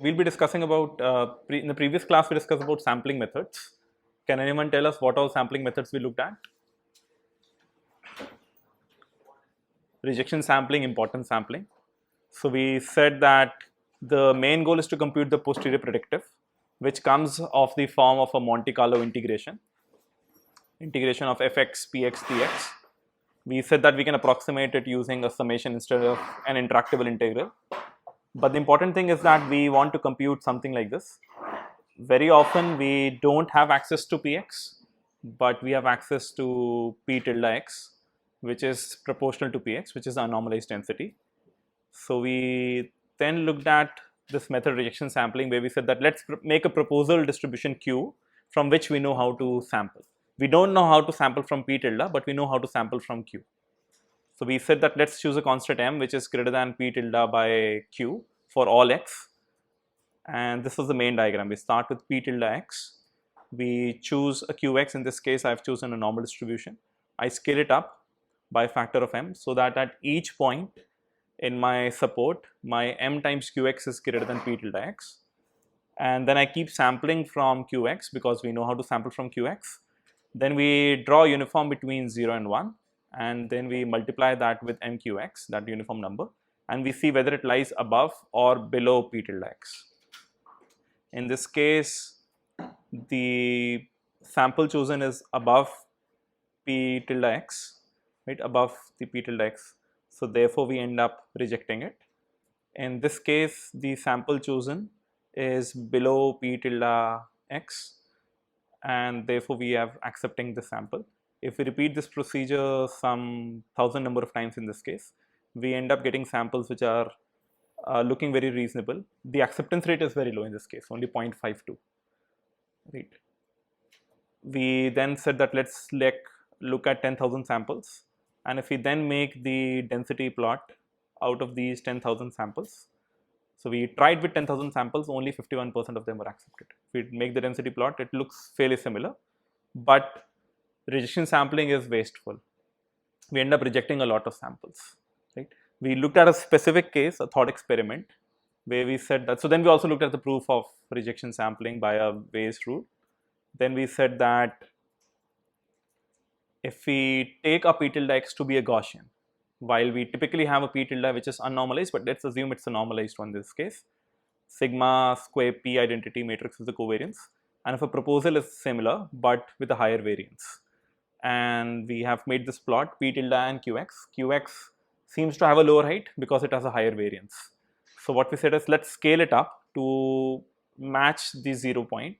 We'll be discussing about, in the previous class we discussed about sampling methods. Can anyone tell us what all sampling methods we looked at? Rejection sampling, importance sampling. So we said that the main goal is to compute the posterior predictive, which comes of the form of a Monte Carlo integration of fx, px, dx. We said that we can approximate it using a summation instead of an intractable integral. But the important thing is that we want to compute something like this. Very often we don't have access to px, but we have access to p tilde x, which is proportional to px, which is the anomalized density. So we then looked at this method rejection sampling, where we said that let's make a proposal distribution Q from which we know how to sample. We don't know how to sample from p tilde, but we know how to sample from Q. So we said that let's choose a constant m which is greater than p tilde by Q for all x. And this was the main diagram. We start with p tilde x. We choose a qx. In this case, I've chosen a normal distribution. I scale it up by a factor of m so that at each point in my support, my m times qx is greater than p tilde x. And then I keep sampling from qx because we know how to sample from qx. Then we draw a uniform between 0 and 1. And then we multiply that with mqx, that uniform number. And we see whether it lies above or below p tilde x. In this case, the sample chosen is above p tilde x, right, above the p tilde x. So therefore, we end up rejecting it. In this case, the sample chosen is below p tilde x, and therefore we are accepting the sample. If we repeat this procedure some 1000 number of times in this case, we end up getting samples which are looking very reasonable. The acceptance rate is very low in this case, only 0.52. Right. We then said that let's look at 10,000 samples, and if we then make the density plot out of these 10,000 samples, so we tried with 10,000 samples, only 51% of them were accepted. If we make the density plot, it looks fairly similar, but rejection sampling is wasteful. We end up rejecting a lot of samples, right? We looked at a specific case, a thought experiment, where we said that. So then we also looked at the proof of rejection sampling by a Bayes rule. Then we said that if we take a p tilde x to be a Gaussian, while we typically have a p tilde which is unnormalized, but let's assume it's a normalized one in this case, sigma square p identity matrix is the covariance, and if a proposal is similar but with a higher variance, and we have made this plot p tilde and qx seems to have a lower height because it has a higher variance. So what we said is let's scale it up to match the 0 point,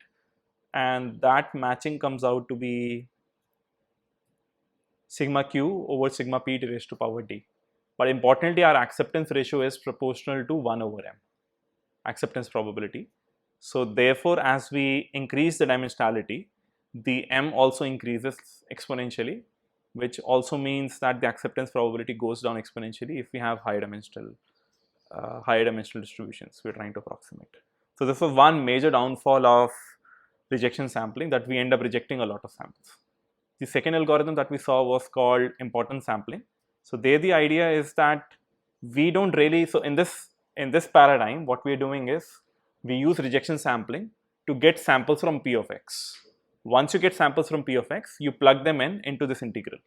and that matching comes out to be sigma q over sigma p raised to power d. But importantly, our acceptance ratio is proportional to 1 over m, acceptance probability. So therefore, as we increase the dimensionality, the m also increases exponentially, which also means that the acceptance probability goes down exponentially if we have higher dimensional distributions we're trying to approximate. So this was one major downfall of rejection sampling, that we end up rejecting a lot of samples. The second algorithm that we saw was called importance sampling. So there the idea is that we don't really, so in this paradigm, what we are doing is we use rejection sampling to get samples from p of x. Once you get samples from p of x, you plug them into this integral,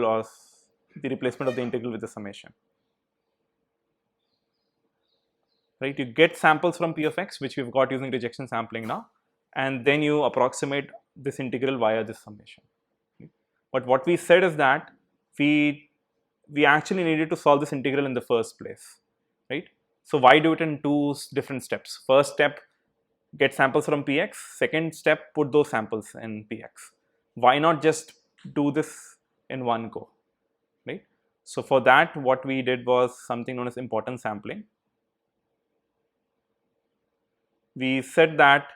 or the replacement of the integral with the summation. Right, you get samples from p of x, which we've got using rejection sampling now, and then you approximate this integral via this summation. But what we said is that we actually needed to solve this integral in the first place, right? So why do it in two different steps? First step, get samples from px. Second step, put those samples in px. Why not just do this in one go, right? So for that, what we did was something known as importance sampling. We said that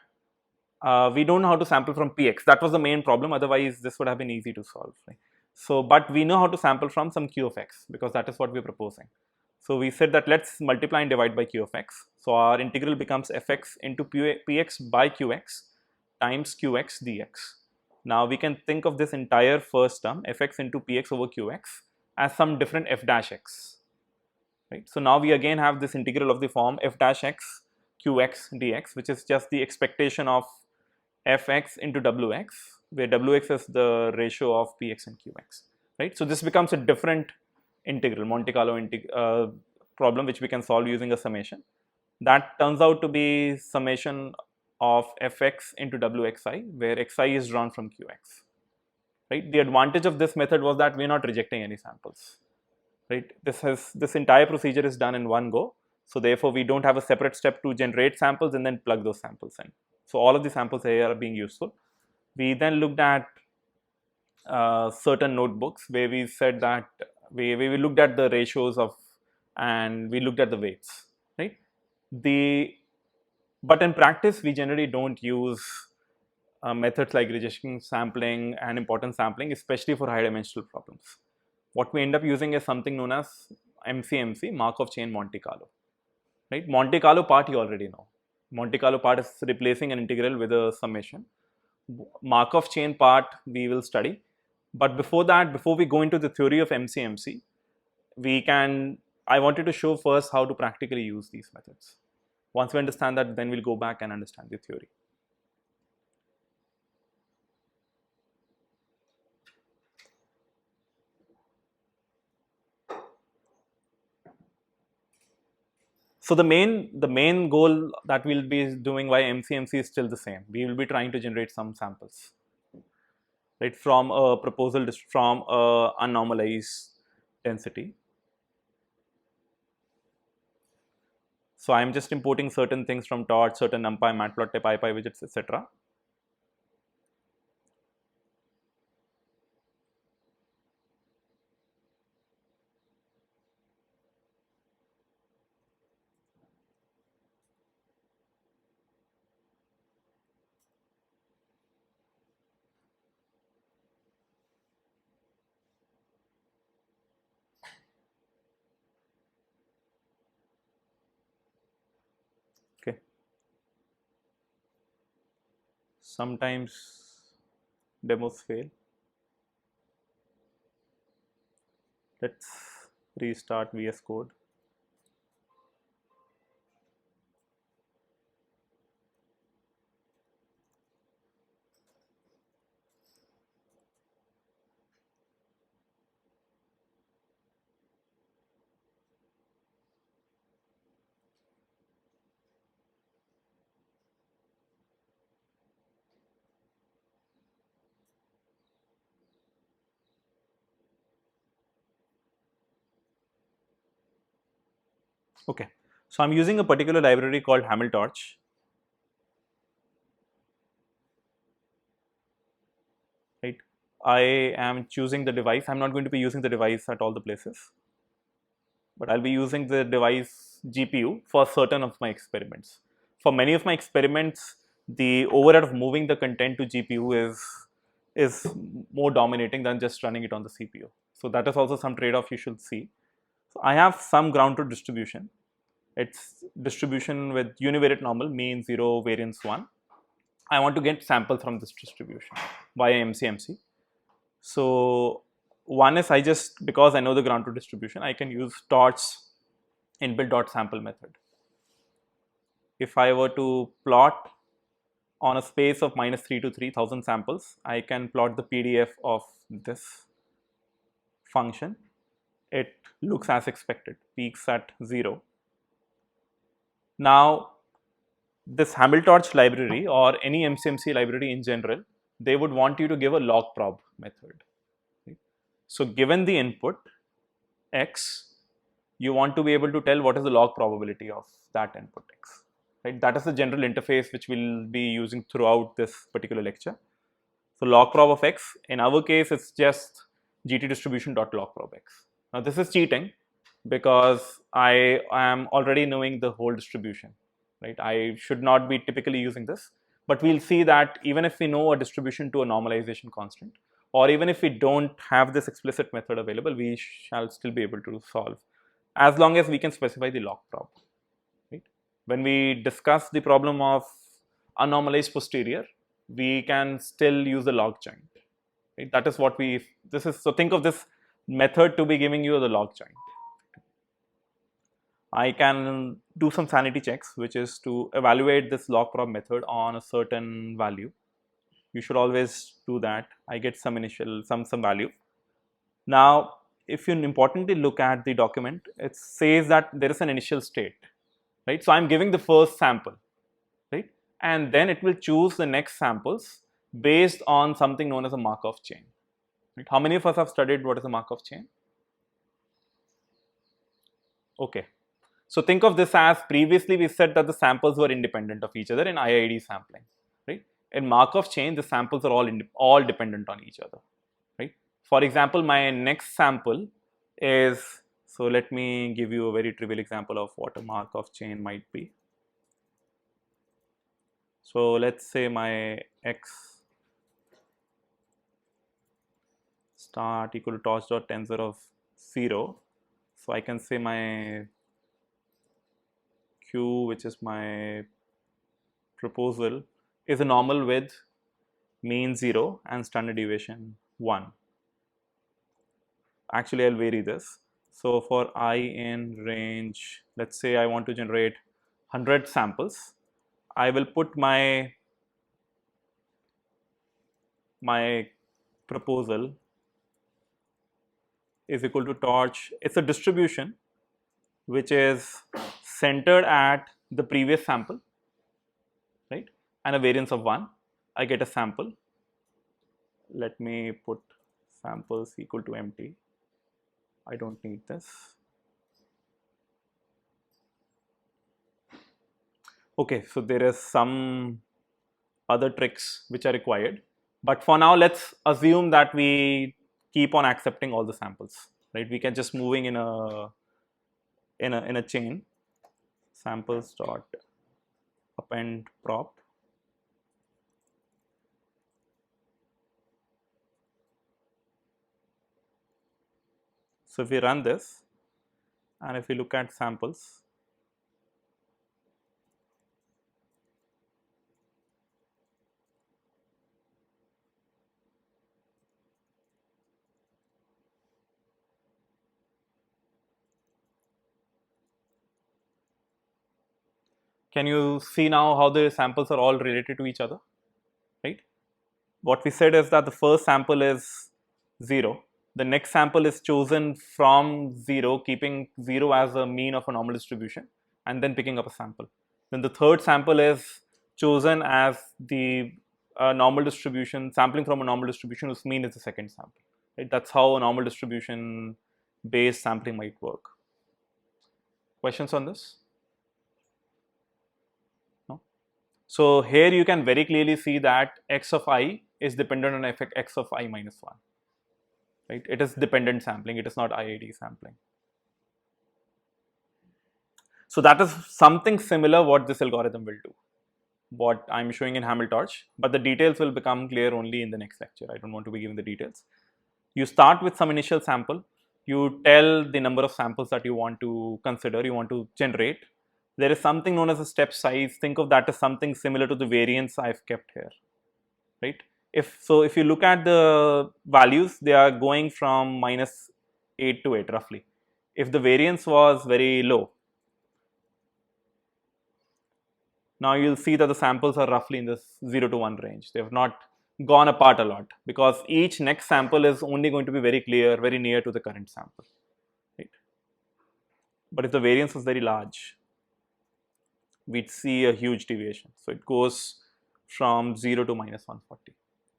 we don't know how to sample from px. That was the main problem. Otherwise, this would have been easy to solve, right? So, but we know how to sample from some q of x, because that is what we're proposing. So we said that let's multiply and divide by q of x. So our integral becomes fx into px by qx times qx dx. Now we can think of this entire first term, fx into px over qx, as some different f dash x. right? So now we again have this integral of the form f dash x qx dx, which is just the expectation of fx into wx, where wx is the ratio of px and qx, right? So this becomes a different integral, Monte Carlo problem, which we can solve using a summation. That turns out to be summation of fx into wxi, where xi is drawn from qx, right? The advantage of this method was that we are not rejecting any samples, right? This entire procedure is done in one go, so therefore we don't have a separate step to generate samples and then plug those samples in. So all of the samples here are being useful. We then looked at certain notebooks where we said that we looked at the ratios of, and we looked at the weights, right? But in practice we generally don't use methods like rejection sampling and importance sampling, especially for high dimensional problems. What we end up using is something known as MCMC, Markov chain Monte Carlo, right? Monte Carlo part you already know. Monte Carlo part is replacing an integral with a summation. Markov chain part we will study, but before that, before we go into the theory of MCMC, I wanted to show first how to practically use these methods. Once we understand that, then we'll go back and understand the theory. So the main goal that we'll be doing by MCMC is still the same. We will be trying to generate some samples, right, from a from a unnormalized density. So I'm just importing certain things from Torch, certain NumPy, Matplotlib, IPy widgets, etc. Okay. Sometimes demos fail. Let's restart VS Code. Okay, so I'm using a particular library called Hamiltorch. Right, I am choosing the device. I'm not going to be using the device at all the places, but I'll be using the device GPU for certain of my experiments. For many of my experiments, the overhead of moving the content to GPU is more dominating than just running it on the CPU. So that is also some trade-off you should see. So I have some ground truth distribution. It's distribution with univariate normal, mean 0, variance 1. I want to get samples from this distribution via MCMC. So one is because I know the ground truth distribution, I can use Torch's inbuilt .sample method. If I were to plot on a space of -3 to 3000 samples, I can plot the PDF of this function. It looks as expected, peaks at 0. Now, this Hamiltorch library or any MCMC library in general, they would want you to give a log prob method. Right? So given the input x, you want to be able to tell what is the log probability of that input x. Right? That is the general interface which we'll be using throughout this particular lecture. So log prob of x, in our case, it's just gt distribution.logprob x. Now this is cheating because I am already knowing the whole distribution. Right? I should not be typically using this, but we'll see that even if we know a distribution to a normalization constant, or even if we don't have this explicit method available, we shall still be able to solve, as long as we can specify the log prob. Right? When we discuss the problem of unnormalized posterior, we can still use the log joint. Right? That is what so think of this method to be giving you the log joint. I can do some sanity checks, which is to evaluate this log prob method on a certain value. You should always do that. I get some initial, some value. Now, if you importantly look at the document, it says that there is an initial state, right? So I'm giving the first sample, right? And then it will choose the next samples based on something known as a Markov chain. Right? How many of us have studied what is a Markov chain? Okay. So think of this as previously we said that the samples were independent of each other in IID sampling, right? In Markov chain, the samples are all dependent on each other, right? For example, my next sample is, so let me give you a very trivial example of what a Markov chain might be. So let's say my x start equal to torch dot tensor of 0. So I can say my q, which is my proposal, is a normal with mean 0 and standard deviation 1. Actually, I'll vary this. So for I in range, let's say I want to generate 100 samples, I will put my proposal is equal to torch. It's a distribution which is centered at the previous sample, right? And a variance of 1. I get a sample. Let me put samples equal to empty. I don't need this. Okay, so there is some other tricks which are required, but for now let's assume that we keep on accepting all the samples, right? We can just moving in a chain. Samples dot append prop. So if we run this and if we look at samples, can you see now how the samples are all related to each other, right? What we said is that the first sample is 0. The next sample is chosen from 0, keeping 0 as a mean of a normal distribution and then picking up a sample. Then the third sample is chosen as the normal distribution, sampling from a normal distribution whose mean is the second sample. Right? That's how a normal distribution based sampling might work. Questions on this? No? So here you can very clearly see that x of I is dependent on x of I minus 1. Right? It is dependent sampling, it is not IID sampling. So that is something similar what this algorithm will do, what I'm showing in Hamiltorch, but the details will become clear only in the next lecture. I don't want to be given the details. You start with some initial sample, you tell the number of samples that you want to consider, you want to generate. There is something known as a step size. Think of that as something similar to the variance I've kept here, right? If you look at the values, they are going from minus 8 to 8 roughly. If the variance was very low, now you'll see that the samples are roughly in this 0 to 1 range. They have not gone apart a lot because each next sample is only going to be very clear, very near to the current sample, right? But if the variance was very large, we'd see a huge deviation. So it goes from 0 to minus 140.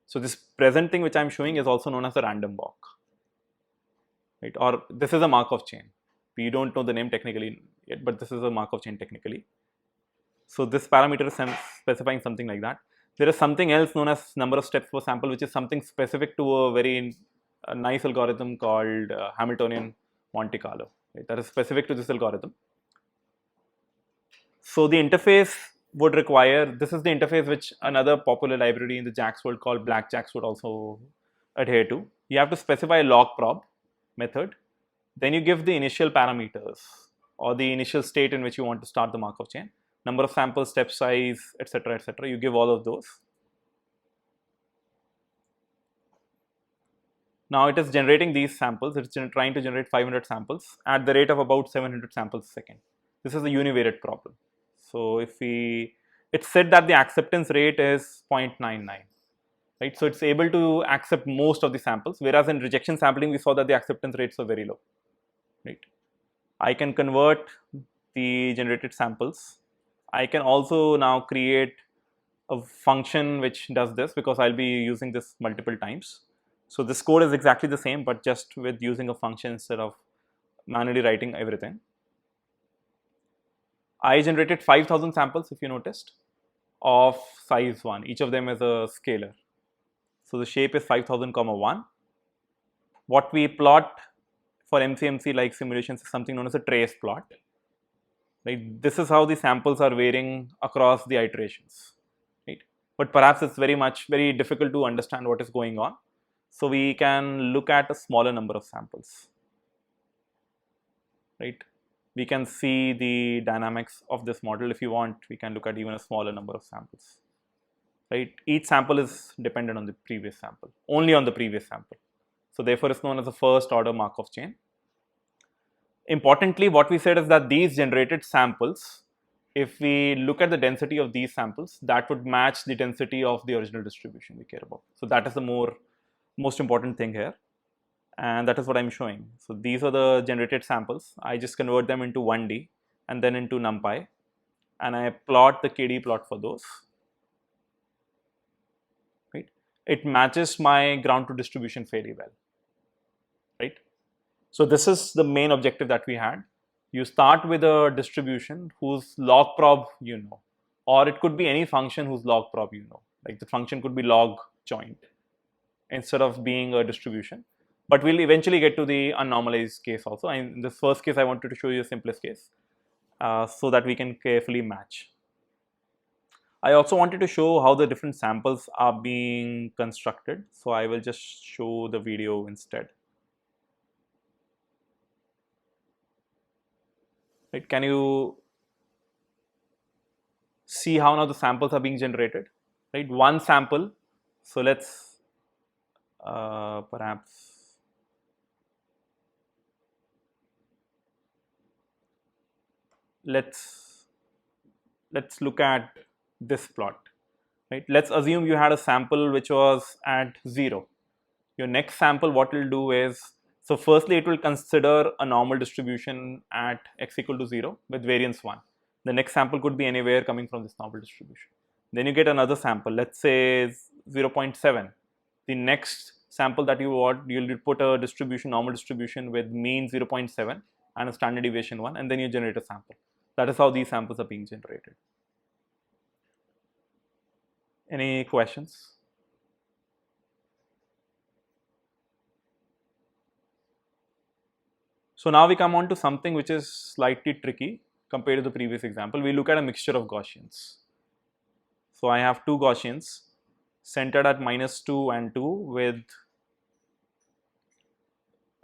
So this present thing which I'm showing is also known as a random walk, right? Or this is a Markov chain. We don't know the name technically yet, but this is a Markov chain technically. So this parameter is specifying something like that. There is something else known as number of steps per sample, which is something specific to a very nice algorithm called Hamiltonian Monte Carlo. Right? That is specific to this algorithm. So the interface would require, this is the interface which another popular library in the JAX world called BlackJAX would also adhere to. You have to specify a log prob method. Then you give the initial parameters or the initial state in which you want to start the Markov chain. Number of samples, step size, etc., etc. You give all of those. Now it is generating these samples. It's trying to generate 500 samples at the rate of about 700 samples a second. This is a univariate problem. So if it's said that the acceptance rate is 0.99, right? So it's able to accept most of the samples, whereas in rejection sampling we saw that the acceptance rates are very low, right? I can convert the generated samples. I can also now create a function which does this, because I'll be using this multiple times. So this code is exactly the same, but just with using a function instead of manually writing everything. I generated 5,000 samples, if you noticed, of size 1. Each of them is a scalar. So the shape is 5,000, 1. What we plot for MCMC like simulations is something known as a trace plot. Right? This is how the samples are varying across the iterations. Right? But perhaps it's very difficult to understand what is going on. So we can look at a smaller number of samples. Right? We can see the dynamics of this model. If you want, we can look at even a smaller number of samples. Right? Each sample is dependent on the previous sample, only on the previous sample. So therefore, it's known as a first order Markov chain. Importantly, what we said is that these generated samples, if we look at the density of these samples, that would match the density of the original distribution we care about. So that is the most important thing here. And that is what I'm showing. So these are the generated samples. I just convert them into 1D and then into NumPy, and I plot the KD plot for those. Right? It matches my ground truth distribution fairly well. Right? So this is the main objective that we had. You start with a distribution whose log prob you know, or it could be any function whose log prob you know. Like the function could be log joint instead of being a distribution. But we'll eventually get to the unnormalized case also. In this first case, I wanted to show you the simplest case so that we can carefully match. I also wanted to show how the different samples are being constructed. So I will just show the video instead. Right? Can you see how now the samples are being generated? Right? One sample. So let's perhaps let's look at this plot. Right? Let's assume you had a sample which was at 0. Your next sample, what it will do is, so firstly it will consider a normal distribution at x equal to 0 with variance 1. The next sample could be anywhere coming from this normal distribution. Then you get another sample, let's say 0.7. The next sample that you want, you'll put a distribution, normal distribution with mean 0.7 and a standard deviation 1, and then you generate a sample. That is how these samples are being generated. Any questions? So now we come on to something which is slightly tricky compared to the previous example. We look at a mixture of Gaussians. So I have two Gaussians centered at -2 and 2 with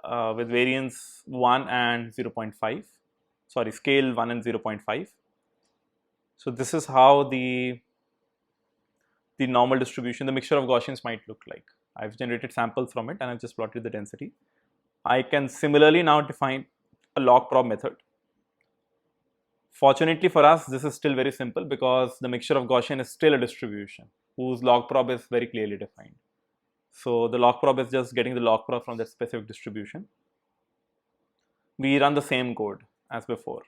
variance 1 and 0.5. Sorry, scale 1 and 0.5. So this is how the normal distribution, the mixture of Gaussians might look like. I've generated samples from it and I've just plotted the density. I can similarly now define a log prob method. Fortunately for us, this is still very simple because the mixture of Gaussian is still a distribution whose log prob is very clearly defined. So the log prob is just getting the log prob from that specific distribution. We run the same code as before.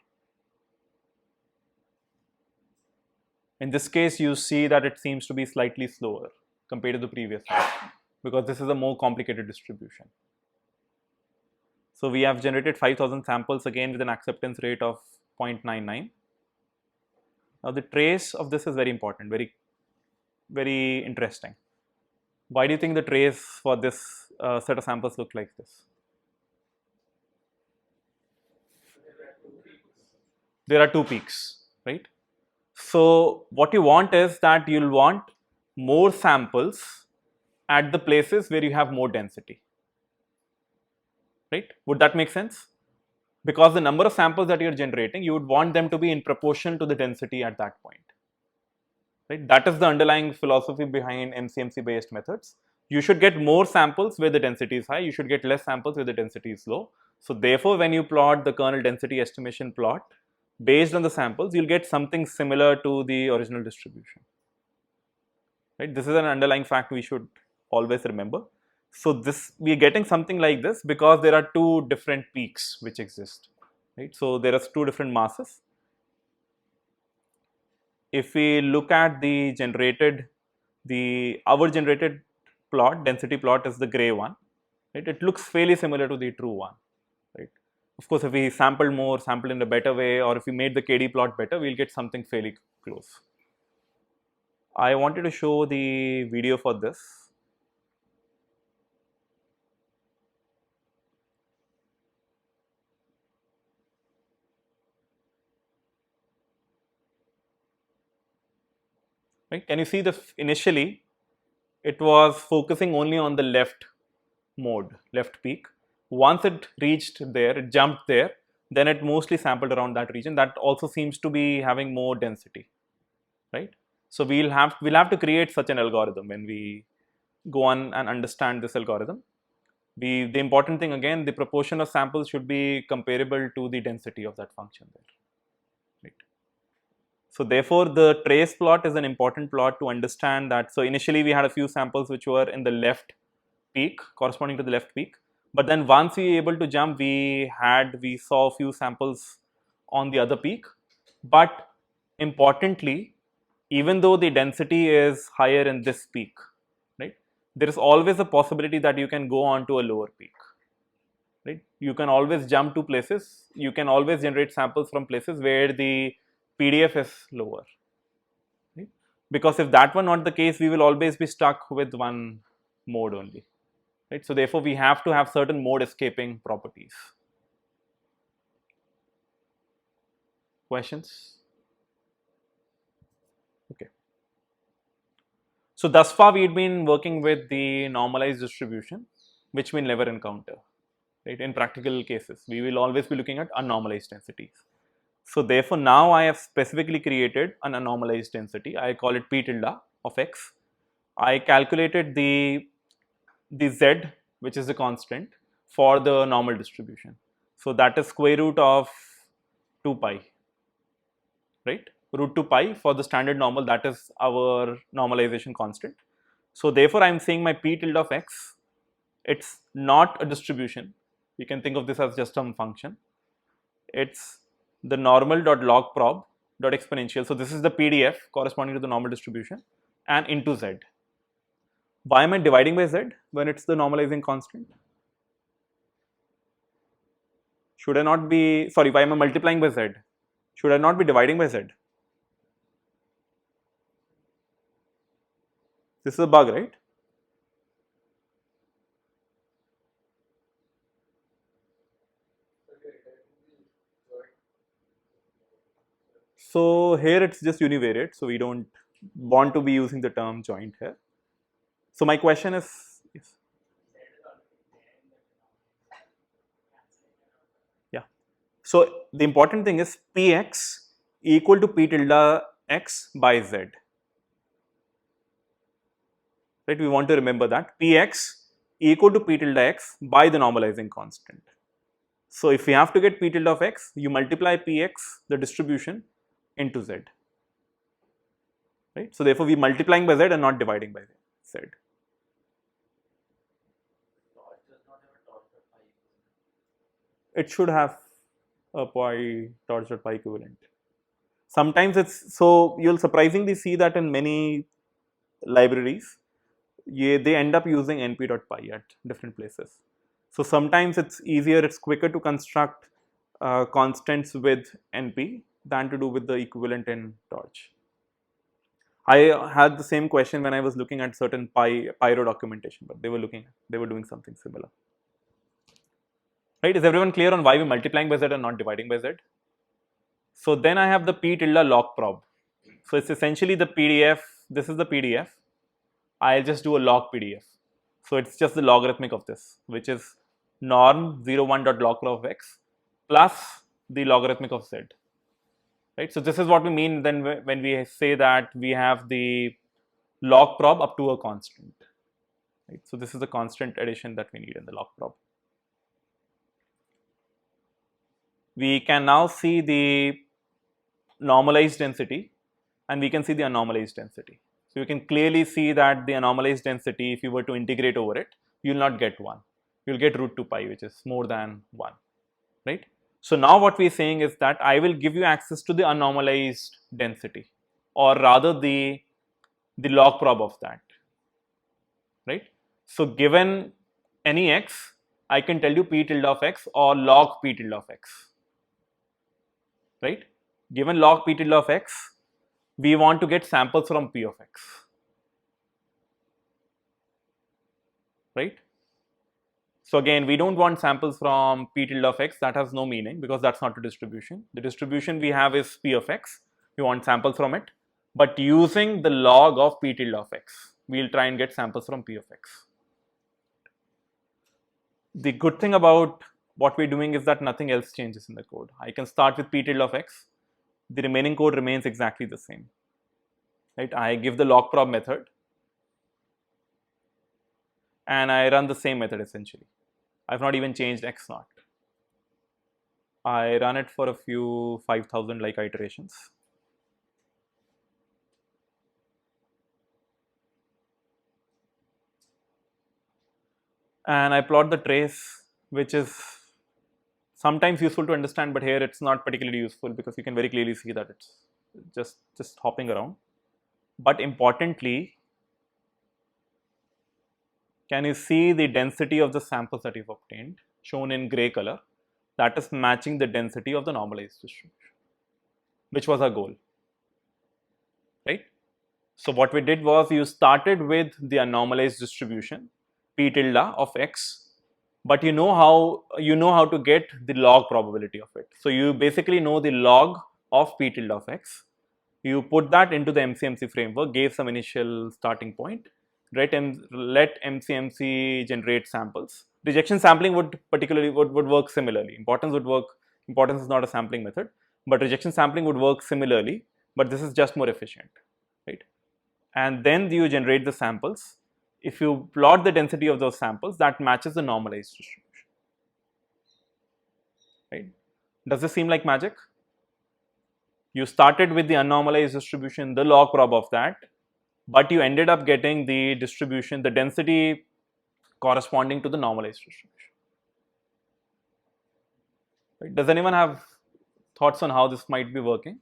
In this case, you see that it seems to be slightly slower compared to the previous one because this is a more complicated distribution. So we have generated 5,000 samples again with an acceptance rate of 0.99. Now the trace of this is very important, very, very interesting. Why do you think the trace for this set of samples look like this? There are two peaks, right? So what you want is that you'll want more samples at the places where you have more density. Right? Would that make sense? Because the number of samples that you're generating, you would want them to be in proportion to the density at that point. Right? That is the underlying philosophy behind MCMC based methods. You should get more samples where the density is high, you should get less samples where the density is low. So therefore, when you plot the kernel density estimation plot, based on the samples, you'll get something similar to the original distribution. Right? This is an underlying fact we should always remember. So this, we are getting something like this because there are two different peaks which exist. Right? So there are two different masses. If we look at the generated, our generated plot, density plot is the gray one. Right? It looks fairly similar to the true one. Right? Of course, if we sampled more, sampled in a better way, or if we made the KD plot better, we'll get something fairly close. I wanted to show the video for this. Right? Can you see the initially it was focusing only on the left mode, left peak. Once it reached there, it jumped there, then it mostly sampled around that region. That also seems to be having more density, right? So we'll have to create such an algorithm when we go on and understand this algorithm. The important thing again, the proportion of samples should be comparable to the density of that function there. Right. So therefore, the trace plot is an important plot to understand that. So initially we had a few samples which were in the left peak, corresponding to the left peak. But then once we were able to jump, we saw a few samples on the other peak. But importantly, even though the density is higher in this peak, right, there is always a possibility that you can go on to a lower peak. Right? You can always jump to places, you can always generate samples from places where the PDF is lower. Right? Because if that were not the case, we will always be stuck with one mode only. Right? So therefore, we have to have certain mode escaping properties. Questions? Okay. So thus far, we've been working with the normalized distribution, which we'll never encounter. Right? In practical cases, we will always be looking at unnormalized densities. So therefore, now I have specifically created an unnormalized density. I call it p tilde of x. I calculated the z, which is the constant for the normal distribution. So that is square root of 2 pi, right? Root 2 pi for the standard normal, that is our normalization constant. So therefore, I am saying my p tilde of x, it's not a distribution. You can think of this as just some function. It's the normal dot log prob dot exponential. So this is the PDF corresponding to the normal distribution and into z. Why am I dividing by z when it's the normalizing constant? Should I not be, sorry, why am I multiplying by z? Should I not be dividing by z? This is a bug, right? So here it's just univariate, so we don't want to be using the term joint here. So my question is, yes. Yeah. So the important thing is px equal to p tilde x by z. Right? We want to remember that px equal to p tilde x by the normalizing constant. So if we have to get p tilde of x, you multiply px, the distribution, into z. Right? So therefore, we multiplying by z and not dividing by z. It should have a torch.pi equivalent. Sometimes it's, so you'll surprisingly see that in many libraries, they end up using np.pi at different places. So sometimes it's easier, it's quicker to construct constants with np than to do with the equivalent in torch. I had the same question when I was looking at certain pyro documentation, but they were doing something similar. Right? Is everyone clear on why we're multiplying by z and not dividing by z? So then I have the p tilde log prob. So it's essentially the PDF. This is the PDF. I'll just do a log PDF. So it's just the logarithmic of this, which is norm 01 dot log prob of x plus the logarithmic of z. Right? So this is what we mean then when we say that we have the log prob up to a constant. Right? So this is the constant addition that we need in the log prob. We can now see the normalized density and we can see the unnormalized density. So you can clearly see that the anomalized density, if you were to integrate over it, you will not get 1. You will get root 2 pi, which is more than 1, right? So now what we are saying is that I will give you access to the unnormalized density, or rather the log prob of that, right? So given any x, I can tell you p tilde of x or log p tilde of x, right? Given log p tilde of x, we want to get samples from p of x, right? So again, we don't want samples from p tilde of x. That has no meaning because that's not a distribution. The distribution we have is p of x. We want samples from it, but using the log of p tilde of x, we'll try and get samples from p of x. The good thing about what we're doing is that nothing else changes in the code. I can start with p tilde of x. The remaining code remains exactly the same, right? I give the log prob method and I run the same method essentially. I've not even changed x naught. I run it for a few 5,000 like iterations. And I plot the trace, which is sometimes useful to understand, but here it's not particularly useful because you can very clearly see that it's just hopping around. But importantly, can you see the density of the samples that you've obtained shown in gray color? That is matching the density of the normalized distribution, which was our goal, right? So what we did was you started with the unnormalized distribution p tilde of x, but you know how to get the log probability of it. So you basically know the log of p tilde of x. You put that into the MCMC framework, gave some initial starting point, right, and let MCMC generate samples. Rejection sampling would work similarly. Importance is not a sampling method, but rejection sampling would work similarly, but this is just more efficient, right? And then you generate the samples. If you plot the density of those samples, that matches the normalized distribution, right? Does this seem like magic? You started with the unnormalized distribution, the log prob of that, but you ended up getting the distribution, the density corresponding to the normalized distribution. Right? Does anyone have thoughts on how this might be working?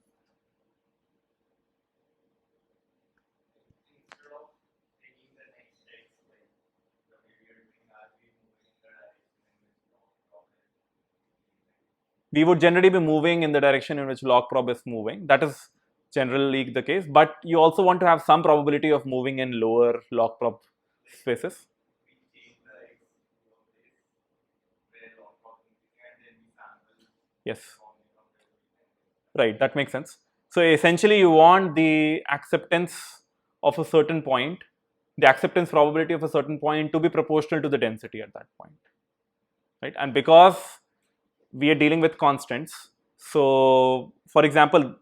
We would generally be moving in the direction in which log prob is moving. That is generally the case, but you also want to have some probability of moving in lower log prob spaces. Yes. Right, that makes sense. So essentially you want the acceptance of a certain point, the acceptance probability of a certain point to be proportional to the density at that point, right? And because we are dealing with constants, so for example,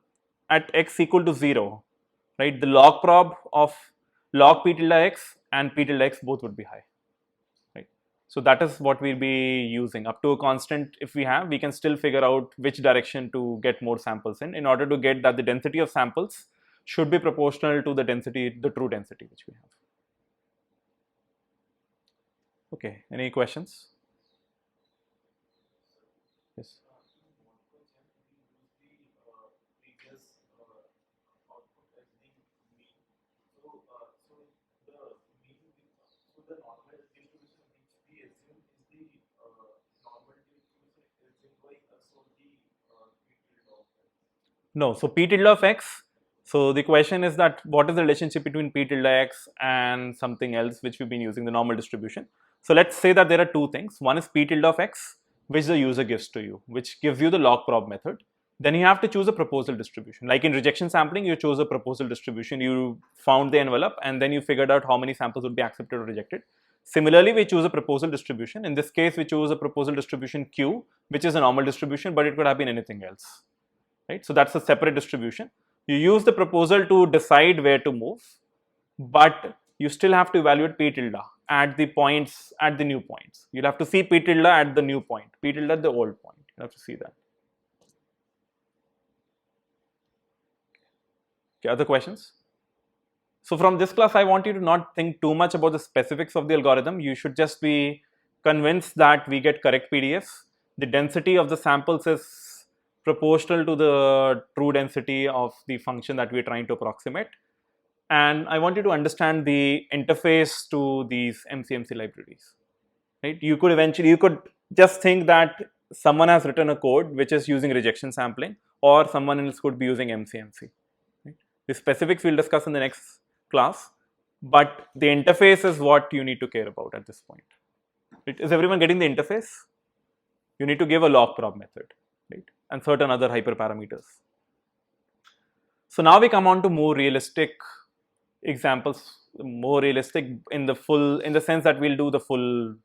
at x equal to 0, right, the log prob of log p tilde x and p tilde x both would be high, right? So that is what we'll be using. Up to a constant, if we have, we can still figure out which direction to get more samples in order to get that the density of samples should be proportional to the density, the true density which we have. Okay, any questions? Yes. No, so p tilde of x. So the question is that what is the relationship between p tilde x and something else which we've been using, the normal distribution. So let's say that there are two things. One is p tilde of x, which the user gives to you, which gives you the log prob method. Then you have to choose a proposal distribution. Like in rejection sampling, you chose a proposal distribution. You found the envelope and then you figured out how many samples would be accepted or rejected. Similarly, we choose a proposal distribution. In this case, we chose a proposal distribution Q, which is a normal distribution, but it could have been anything else. Right? So that's a separate distribution. You use the proposal to decide where to move, but you still have to evaluate p tilde at the points, at the new points. You'll have to see p tilde at the new point, p tilde at the old point. You have to see that. Okay, other questions? So from this class, I want you to not think too much about the specifics of the algorithm. You should just be convinced that we get correct PDFs. The density of the samples is proportional to the true density of the function that we're trying to approximate. And I want you to understand the interface to these MCMC libraries. Right? You could just think that someone has written a code which is using rejection sampling, or someone else could be using MCMC. Right? The specifics we'll discuss in the next class, but the interface is what you need to care about at this point. Right? Is everyone getting the interface? You need to give a log prob method, right? And certain other hyperparameters. So now we come on to more realistic examples, more realistic in the sense that we'll do the full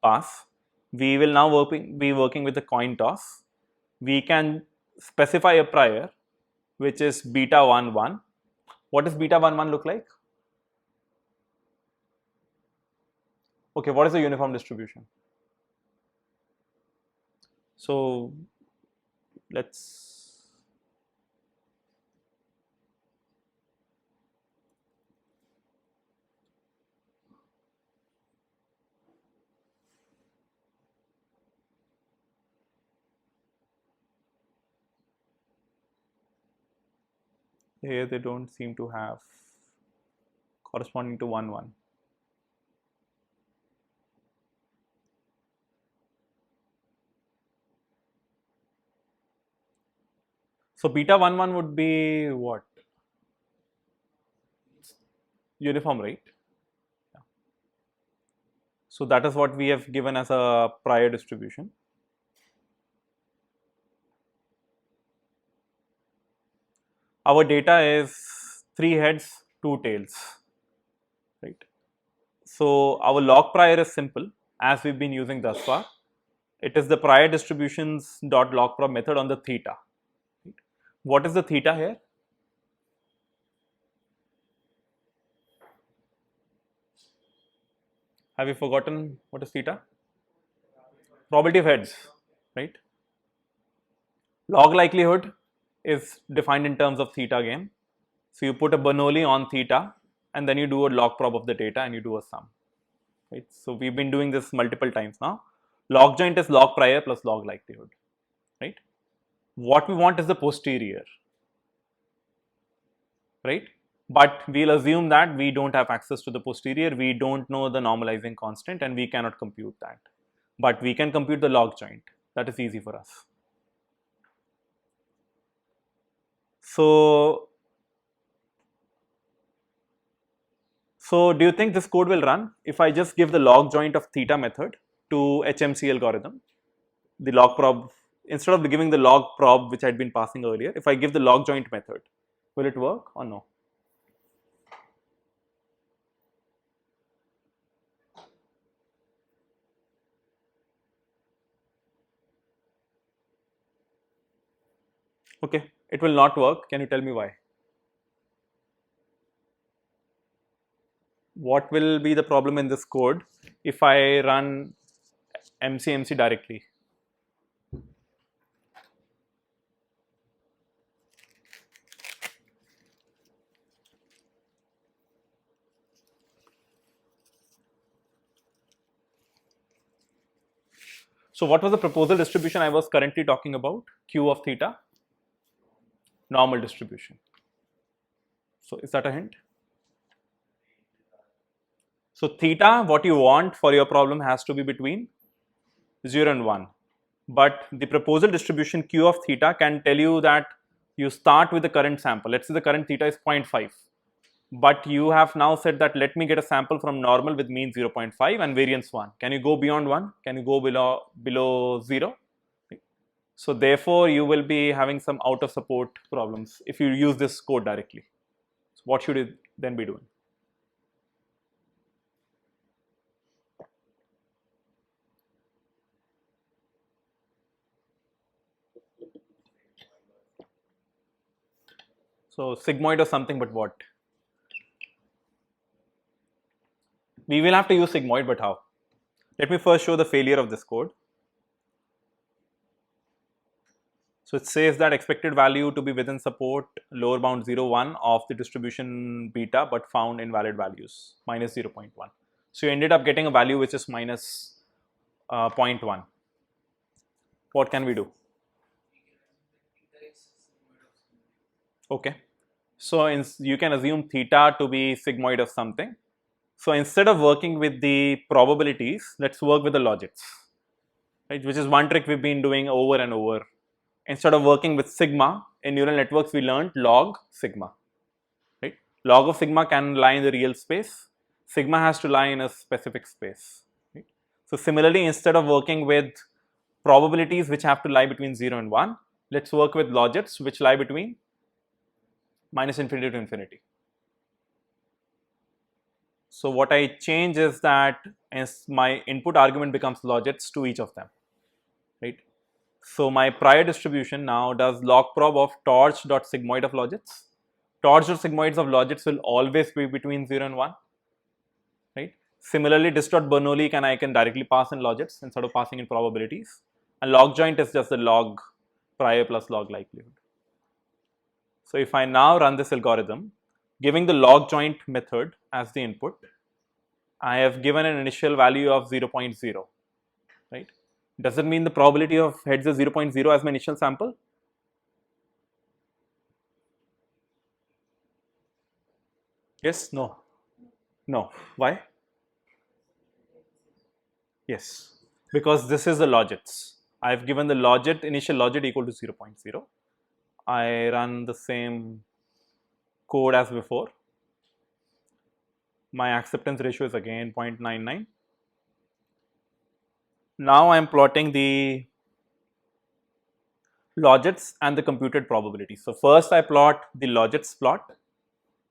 pass. We will now be working with the coin toss. We can specify a prior which is beta 1 1. What does beta 1 1 look like? Okay, what is the uniform distribution? So let's here they don't seem to have corresponding to 1 1. So beta 1 1 would be what? Uniform, right? Yeah. So that is what we have given as a prior distribution. Our data is 3 heads, 2 tails, right? So our log prior is simple, as we've been using thus far. It is the prior distributions dot log prob method on the theta. What is the theta here? Have you forgotten what is theta? Probability of heads, right? Log likelihood is defined in terms of theta again. So you put a Bernoulli on theta, and then you do a log prob of the data and you do a sum. Right? So we've been doing this multiple times now. Log joint is log prior plus log likelihood. Right? What we want is the posterior. Right? But we'll assume that we don't have access to the posterior, we don't know the normalizing constant, and we cannot compute that. But we can compute the log joint. That is easy for us. So do you think this code will run if I just give the log joint of theta method to HMC algorithm? The log prob, instead of giving the log prob which I had been passing earlier, if I give the log joint method, will it work or no? Okay, it will not work. Can you tell me why? What will be the problem in this code if I run MCMC directly? So what was the proposal distribution I was currently talking about? Q of theta? Normal distribution. So is that a hint? So theta, what you want for your problem has to be between 0 and 1. But the proposal distribution Q of theta can tell you that you start with the current sample. Let's say the current theta is 0.5. But you have now said that let me get a sample from normal with mean 0.5 and variance 1. Can you go beyond 1? Can you go below 0? So therefore, you will be having some out of support problems if you use this code directly. So what should you then be doing? So sigmoid or something, but what? We will have to use sigmoid, but how? Let me first show the failure of this code. So it says that expected value to be within support lower bound 0, 1 of the distribution beta, but found invalid values minus 0.1. So you ended up getting a value which is minus 0.1. What can we do? Okay. So you can assume theta to be sigmoid of something. So instead of working with the probabilities, let's work with the logits, right? Which is one trick we've been doing over and over. Instead of working with sigma, in neural networks we learned log sigma, right? Log of sigma can lie in the real space. Sigma has to lie in a specific space, right? So similarly, instead of working with probabilities which have to lie between 0 and 1, let's work with logits which lie between minus infinity to infinity. So what I change is that as my input argument becomes logits to each of them, right? So my prior distribution now does log prob of torch dot sigmoid of logits. Torch dot sigmoids of logits will always be between 0 and 1, right? Similarly, dist dot Bernoulli I can directly pass in logits instead of passing in probabilities. And log joint is just the log prior plus log likelihood. So if I now run this algorithm, giving the log joint method as the input, I have given an initial value of 0.0, right? Does it mean the probability of heads is 0.0 as my initial sample? Yes, no, no. Why? Yes, because this is the logits. I've given the logit, initial logit equal to 0.0. I run the same code as before. My acceptance ratio is again 0.99. Now I am plotting the logits and the computed probability. So first I plot the logits plot,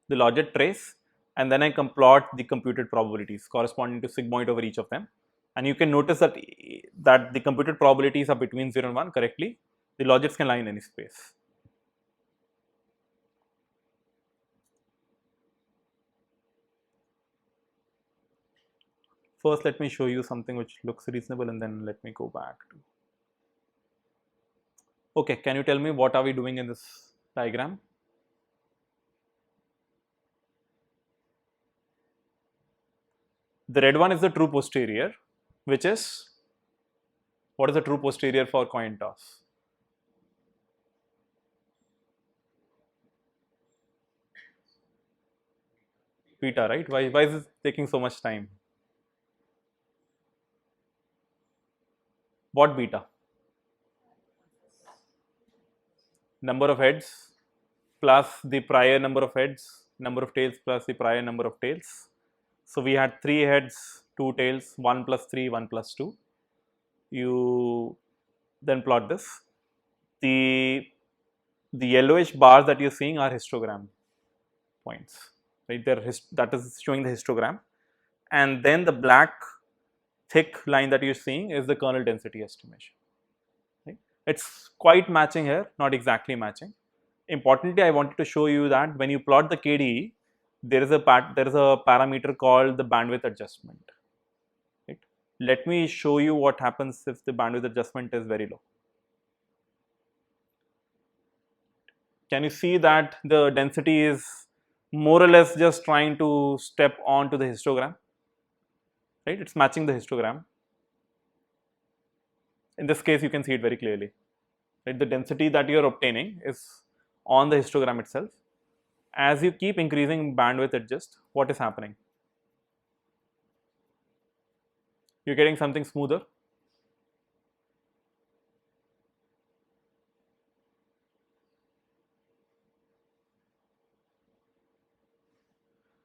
the logit trace, and then I can plot the computed probabilities corresponding to sigmoid over each of them. And you can notice that the computed probabilities are between 0 and 1 correctly. The logits can lie in any space. First, let me show you something which looks reasonable, and then let me go back to. Okay, can you tell me what are we doing in this diagram? The red one is the true posterior, which is, what is the true posterior for coin toss? Beta, right? Why is this taking so much time? What beta? Number of heads plus the prior number of heads, number of tails plus the prior number of tails. So we had 3 heads, 2 tails, 1 plus 3, 1 plus 2. You then plot this. The yellowish bars that you're seeing are histogram points, right? That is showing the histogram, and then the black thick line that you're seeing is the kernel density estimation. Right? It's quite matching here, not exactly matching. Importantly, I wanted to show you that when you plot the KDE, there is a parameter called the bandwidth adjustment. Right? Let me show you what happens if the bandwidth adjustment is very low. Can you see that the density is more or less just trying to step onto the histogram? Right? It's matching the histogram. In this case, you can see it very clearly. Right? The density that you are obtaining is on the histogram itself. As you keep increasing bandwidth adjust, what is happening? You're getting something smoother.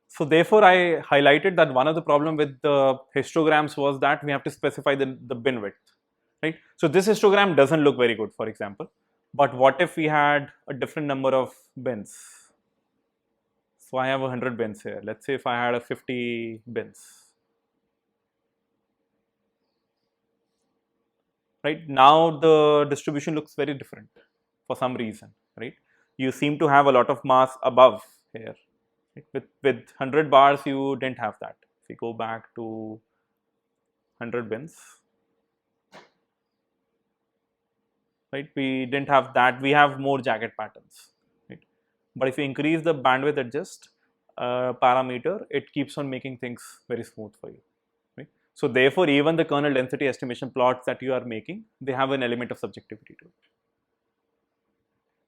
So therefore, I highlighted that one of the problem with the histograms was that we have to specify the bin width, right? So this histogram doesn't look very good, for example. But what if we had a different number of bins? So I have 100 bins here. Let's say if I had a 50 bins. Right now the distribution looks very different for some reason, right? You seem to have a lot of mass above here. Right? With 100 bars, you didn't have that. If we go back to 100 bins, right? We didn't have that. We have more jagged patterns, right? But if you increase the bandwidth adjust parameter, it keeps on making things very smooth for you, right? So therefore, even the kernel density estimation plots that you are making, they have an element of subjectivity to it.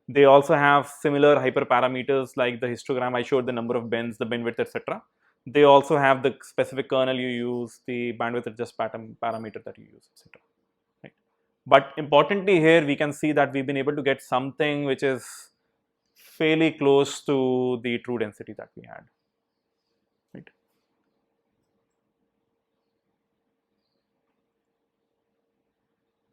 They also have similar hyperparameters like the histogram. I showed the number of bins, the bin width, etc. They also have the specific kernel you use, the bandwidth adjust parameter that you use, etc. Right? But importantly here, we can see that we've been able to get something which is fairly close to the true density that we had. Right?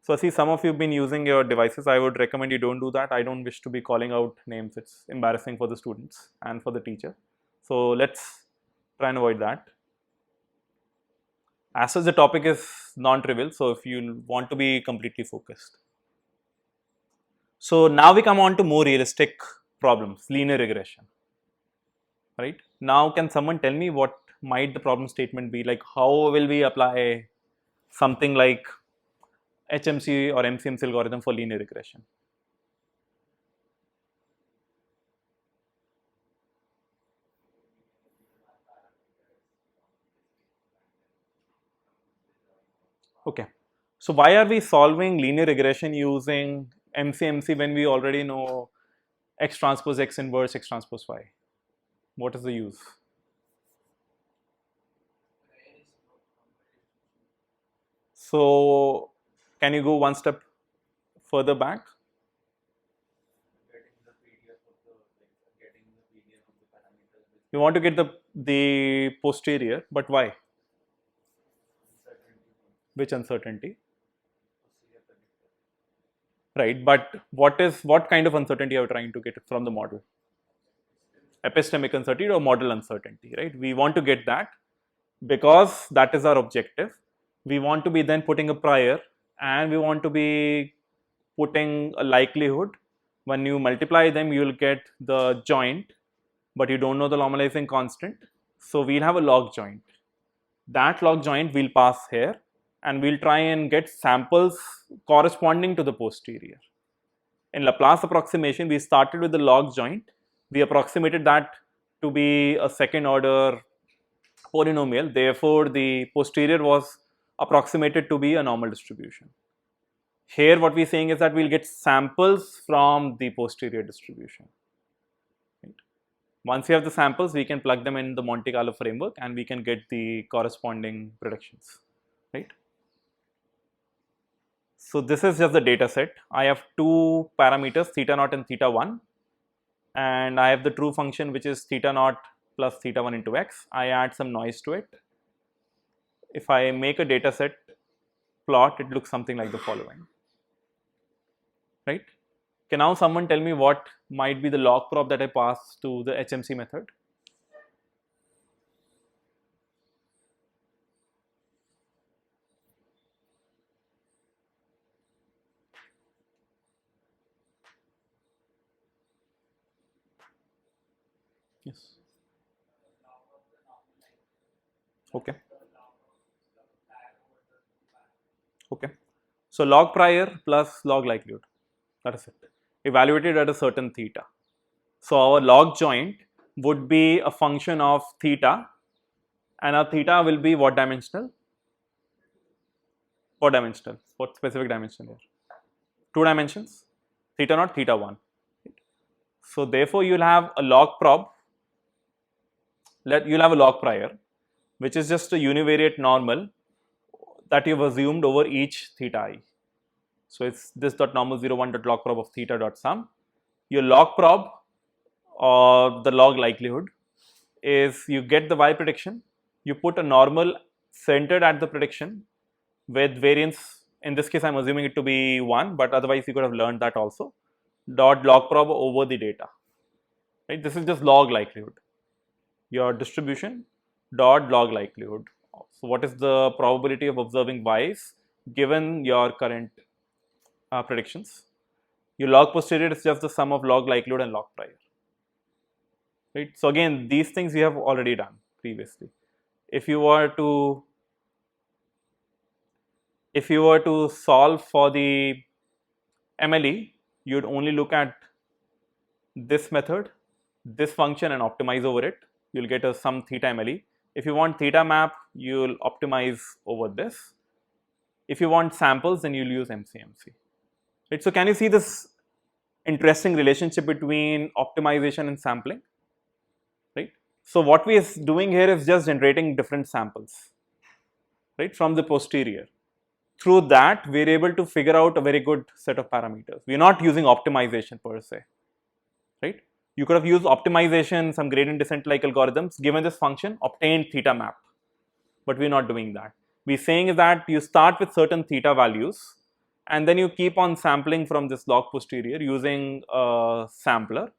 So I see some of you have been using your devices. I would recommend you don't do that. I don't wish to be calling out names. It's embarrassing for the students and for the teacher. So let's try and avoid that. As such, the topic is non-trivial. So if you want to be completely focused. So now we come on to more realistic problems, linear regression. Right? Now can someone tell me what might the problem statement be? Like how will we apply something like HMC or MCMC algorithm for linear regression? Okay. So why are we solving linear regression using MCMC when we already know X transpose X inverse X transpose Y? What is the use? So can you go one step further back? You want to get the posterior, but why? Which uncertainty? Right, but what kind of uncertainty are we trying to get from the model? Epistemic uncertainty or model uncertainty, right? We want to get that because that is our objective. We want to be then putting a prior and we want to be putting a likelihood. When you multiply them, you will get the joint, but you don't know the normalizing constant. So we'll have a log joint. That log joint will pass here and we'll try and get samples corresponding to the posterior. In Laplace approximation, we started with the log joint. We approximated that to be a second order polynomial. Therefore, the posterior was approximated to be a normal distribution. Here, what we're saying is that we'll get samples from the posterior distribution. Right? Once we have the samples, we can plug them in the Monte Carlo framework and we can get the corresponding predictions. Right? So this is just the data set. I have two parameters, theta naught and theta 1, and I have the true function which is theta naught plus theta 1 into x. I add some noise to it. If I make a data set plot, it looks something like the following. Right? Can now someone tell me what might be the log prop that I pass to the HMC method? Yes. Okay. Okay. So log prior plus log likelihood. That is it. Evaluated at a certain theta. So our log joint would be a function of theta, and our theta will be what dimensional? What dimensional? What specific dimension here? 2 dimensions. Theta naught, theta 1. So therefore, you'll have a log prop. You'll have a log prior, which is just a univariate normal that you've assumed over each theta I. So it's this dot normal 0 1 dot log prob of theta dot sum. Your log prob or the log likelihood is you get the y prediction, you put a normal centered at the prediction with variance. In this case, I'm assuming it to be 1, but otherwise you could have learned that also. Dot log prob over the data. Right? This is just log likelihood. Your distribution dot log likelihood. So what is the probability of observing y's given your current predictions? Your log posterior is just the sum of log likelihood and log prior. Right? So again, these things we have already done previously. If you were to solve for the MLE, you'd only look at this method, this function, and optimize over it. You'll get a some theta MLE. If you want theta map, you'll optimize over this. If you want samples, then you'll use MCMC. Right? So can you see this interesting relationship between optimization and sampling? Right? So what we are doing here is just generating different samples, right, from the posterior. Through that, we are able to figure out a very good set of parameters. We are not using optimization per se, right? You could have used optimization, some gradient descent like algorithms, given this function, obtain theta map, but we're not doing that. We're saying is that you start with certain theta values, and then you keep on sampling from this log posterior using a sampler,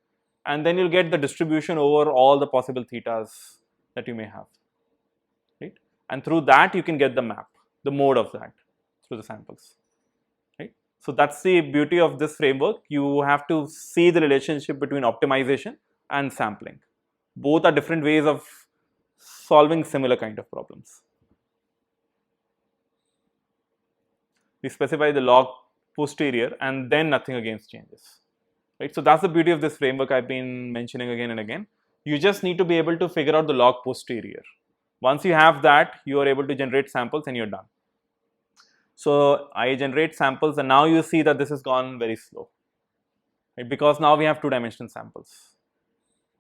and then you'll get the distribution over all the possible thetas that you may have, right? And through that, you can get the map, the mode of that through the samples, right? So that's the beauty of this framework. You have to see the relationship between optimization and sampling. Both are different ways of solving similar kind of problems. We specify the log posterior and then nothing against changes, right? So that's the beauty of this framework I've been mentioning again and again. You just need to be able to figure out the log posterior. Once you have that, you are able to generate samples and you're done. So I generate samples, and now you see that this has gone very slow, right? Because now we have two-dimensional samples,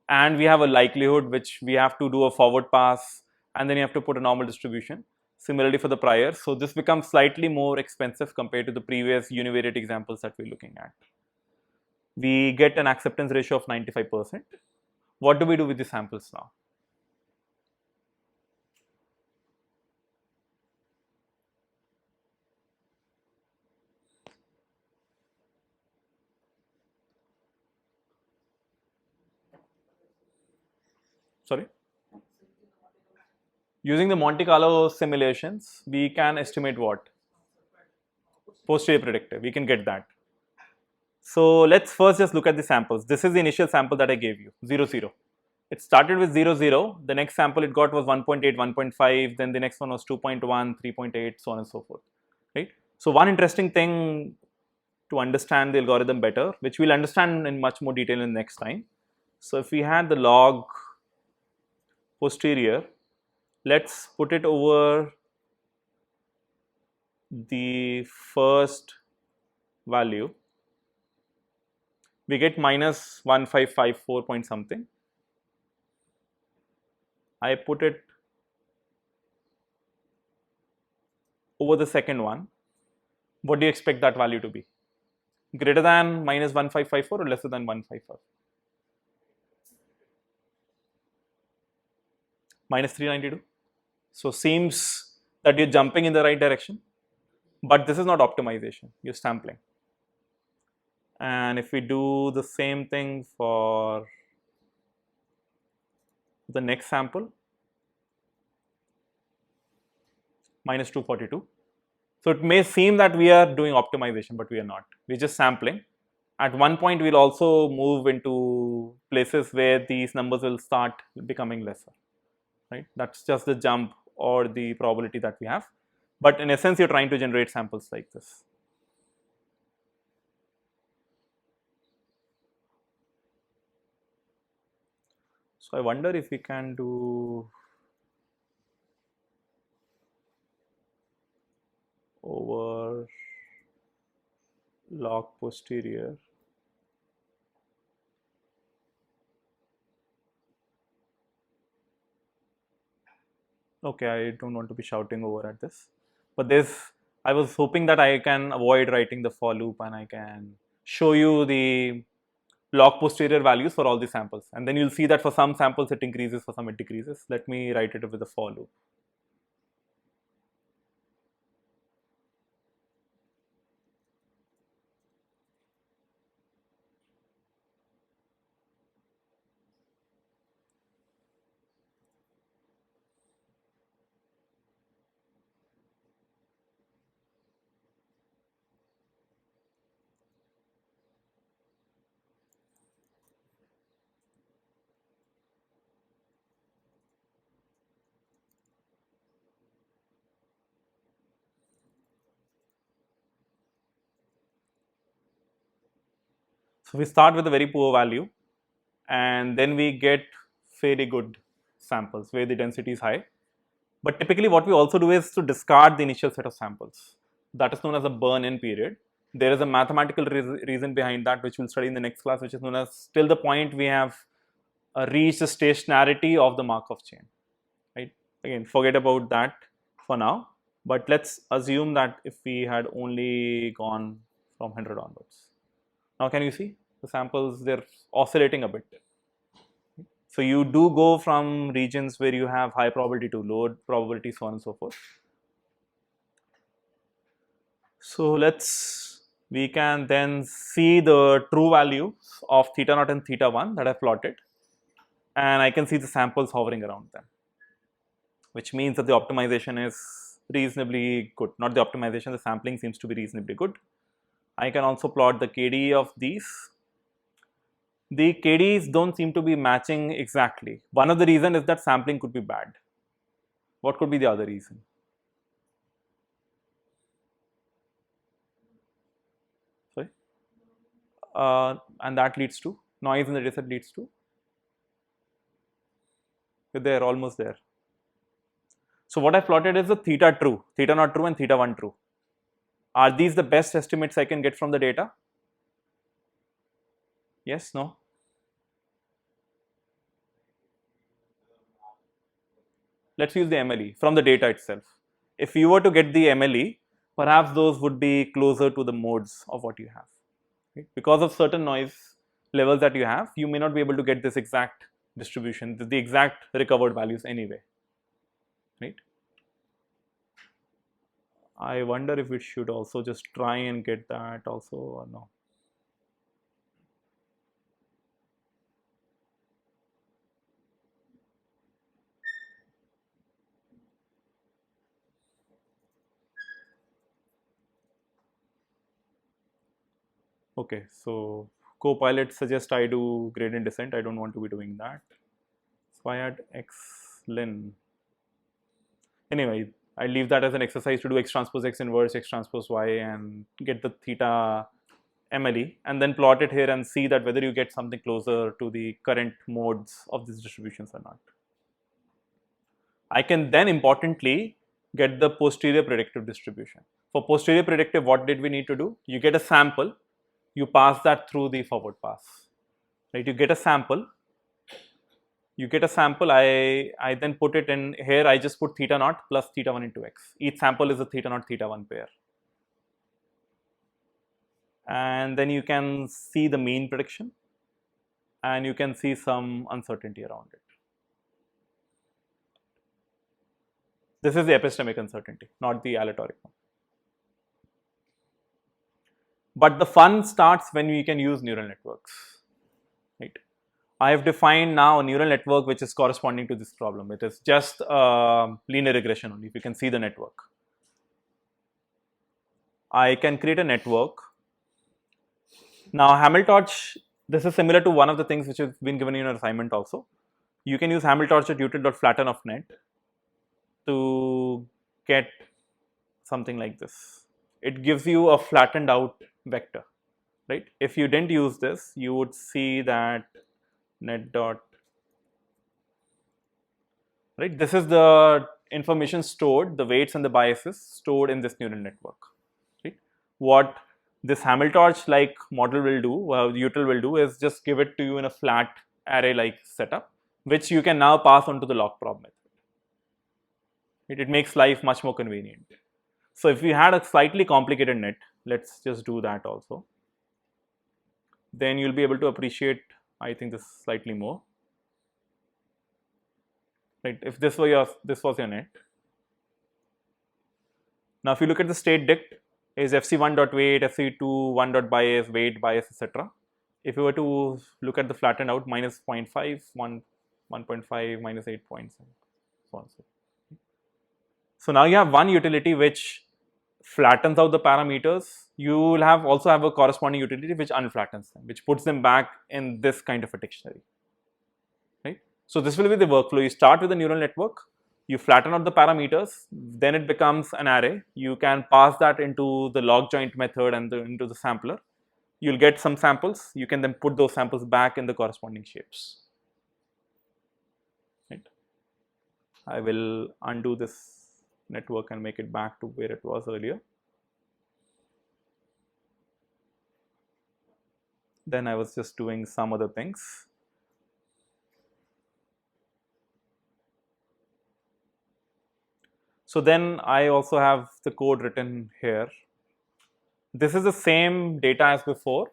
and we have a likelihood which we have to do a forward pass, and then you have to put a normal distribution. Similarly for the prior, so this becomes slightly more expensive compared to the previous univariate examples that we're looking at. We get an acceptance ratio of 95%. What do we do with the samples now? Sorry? Using the Monte Carlo simulations, we can estimate what? Posterior predictive, we can get that. So let's first just look at the samples. This is the initial sample that I gave you, 0, 0. It started with 0, 0. The next sample it got was 1.8, 1.5. Then the next one was 2.1, 3.8, so on and so forth, right? So one interesting thing to understand the algorithm better, which we'll understand in much more detail in the next time. So if we had the log posterior, let's put it over the first value. We get minus 1554 point something. I put it over the second one. What do you expect that value to be? Greater than minus 1554 or lesser than 155? Minus 392. So seems that you're jumping in the right direction, but this is not optimization, you're sampling. And if we do the same thing for the next sample, minus 242. So it may seem that we are doing optimization, but we are not. We're just sampling. At one point, we'll also move into places where these numbers will start becoming lesser, right? That's just the jump or the probability that we have. But in essence, you're trying to generate samples like this. So I wonder if we can do over log posterior. Okay, I don't want to be shouting over at this, but I was hoping that I can avoid writing the for loop and I can show you the log posterior values for all the samples, and then you'll see that for some samples it increases, for some it decreases. Let me write it with a for loop. So we start with a very poor value, and then we get fairly good samples where the density is high. But typically what we also do is to discard the initial set of samples. That is known as a burn-in period. There is a mathematical reason behind that, which we'll study in the next class, which is known as till the point we have reached the stationarity of the Markov chain. Right? Again, forget about that for now. But let's assume that if we had only gone from 100 onwards. Now can you see the samples, they're oscillating a bit. So you do go from regions where you have high probability to low probability, so on and so forth. So we can then see the true values of theta naught and theta 1 that I plotted, and I can see the samples hovering around them, which means that the optimization is reasonably good. Not the optimization, the sampling seems to be reasonably good. I can also plot the KD of these. The KDs don't seem to be matching exactly. One of the reasons is that sampling could be bad. What could be the other reason? Sorry? And that leads to noise in the dataset leads to. They're almost there. So what I plotted is the theta true, theta not true and theta 1 true. Are these the best estimates I can get from the data? Yes, no? Let's use the MLE from the data itself. If you were to get the MLE, perhaps those would be closer to the modes of what you have. Right? Because of certain noise levels that you have, you may not be able to get this exact distribution, the exact recovered values anyway. Right? I wonder if we should also just try and get that also or no. Okay, so Copilot suggests I do gradient descent. I don't want to be doing that. So I add xlin. Anyway, I leave that as an exercise to do x transpose x inverse, x transpose y, and get the theta MLE, and then plot it here and see that whether you get something closer to the current modes of these distributions or not. I can then importantly get the posterior predictive distribution. For posterior predictive, what did we need to do? You get a sample, you pass that through the forward pass. Right? You get a sample. I then put it in here. I just put theta naught plus theta 1 into x. Each sample is a theta naught theta 1 pair. And then you can see the mean prediction, and you can see some uncertainty around it. This is the epistemic uncertainty, not the aleatoric one. But the fun starts when we can use neural networks. Right? I have defined now a neural network which is corresponding to this problem. It is just linear regression only, if you can see the network. I can create a network. Now Hamiltorch, this is similar to one of the things which has been given in your assignment also. You can use Hamiltorch at util.flatten of net to get something like this. It gives you a flattened out vector, right? If you didn't use this, you would see that net dot, right? This is the information stored, the weights and the biases stored in this neural network, right? What this Hamiltorch like model will do, util will do, is just give it to you in a flat array like setup, which you can now pass on to the log prob method. It makes life much more convenient. So if we had a slightly complicated net, let's just do that also. Then you'll be able to appreciate, I think, this slightly more. Right? If this was your net. Now if you look at the state dict, is fc1.weight, fc2 weight, bias, etc. If you were to look at the flattened out, minus 0.5, 1.5, minus 8 points, and so on. So now you have one utility which flattens out the parameters. You will also have a corresponding utility which unflattens them, which puts them back in this kind of a dictionary. Right? So this will be the workflow. You start with a neural network, you flatten out the parameters, then it becomes an array. You can pass that into the log joint method and into the sampler. you'll get some samples. You can then put those samples back in the corresponding shapes. Right? I will undo this network and make it back to where it was earlier. Then I was just doing some other things. So then I also have the code written here. This is the same data as before,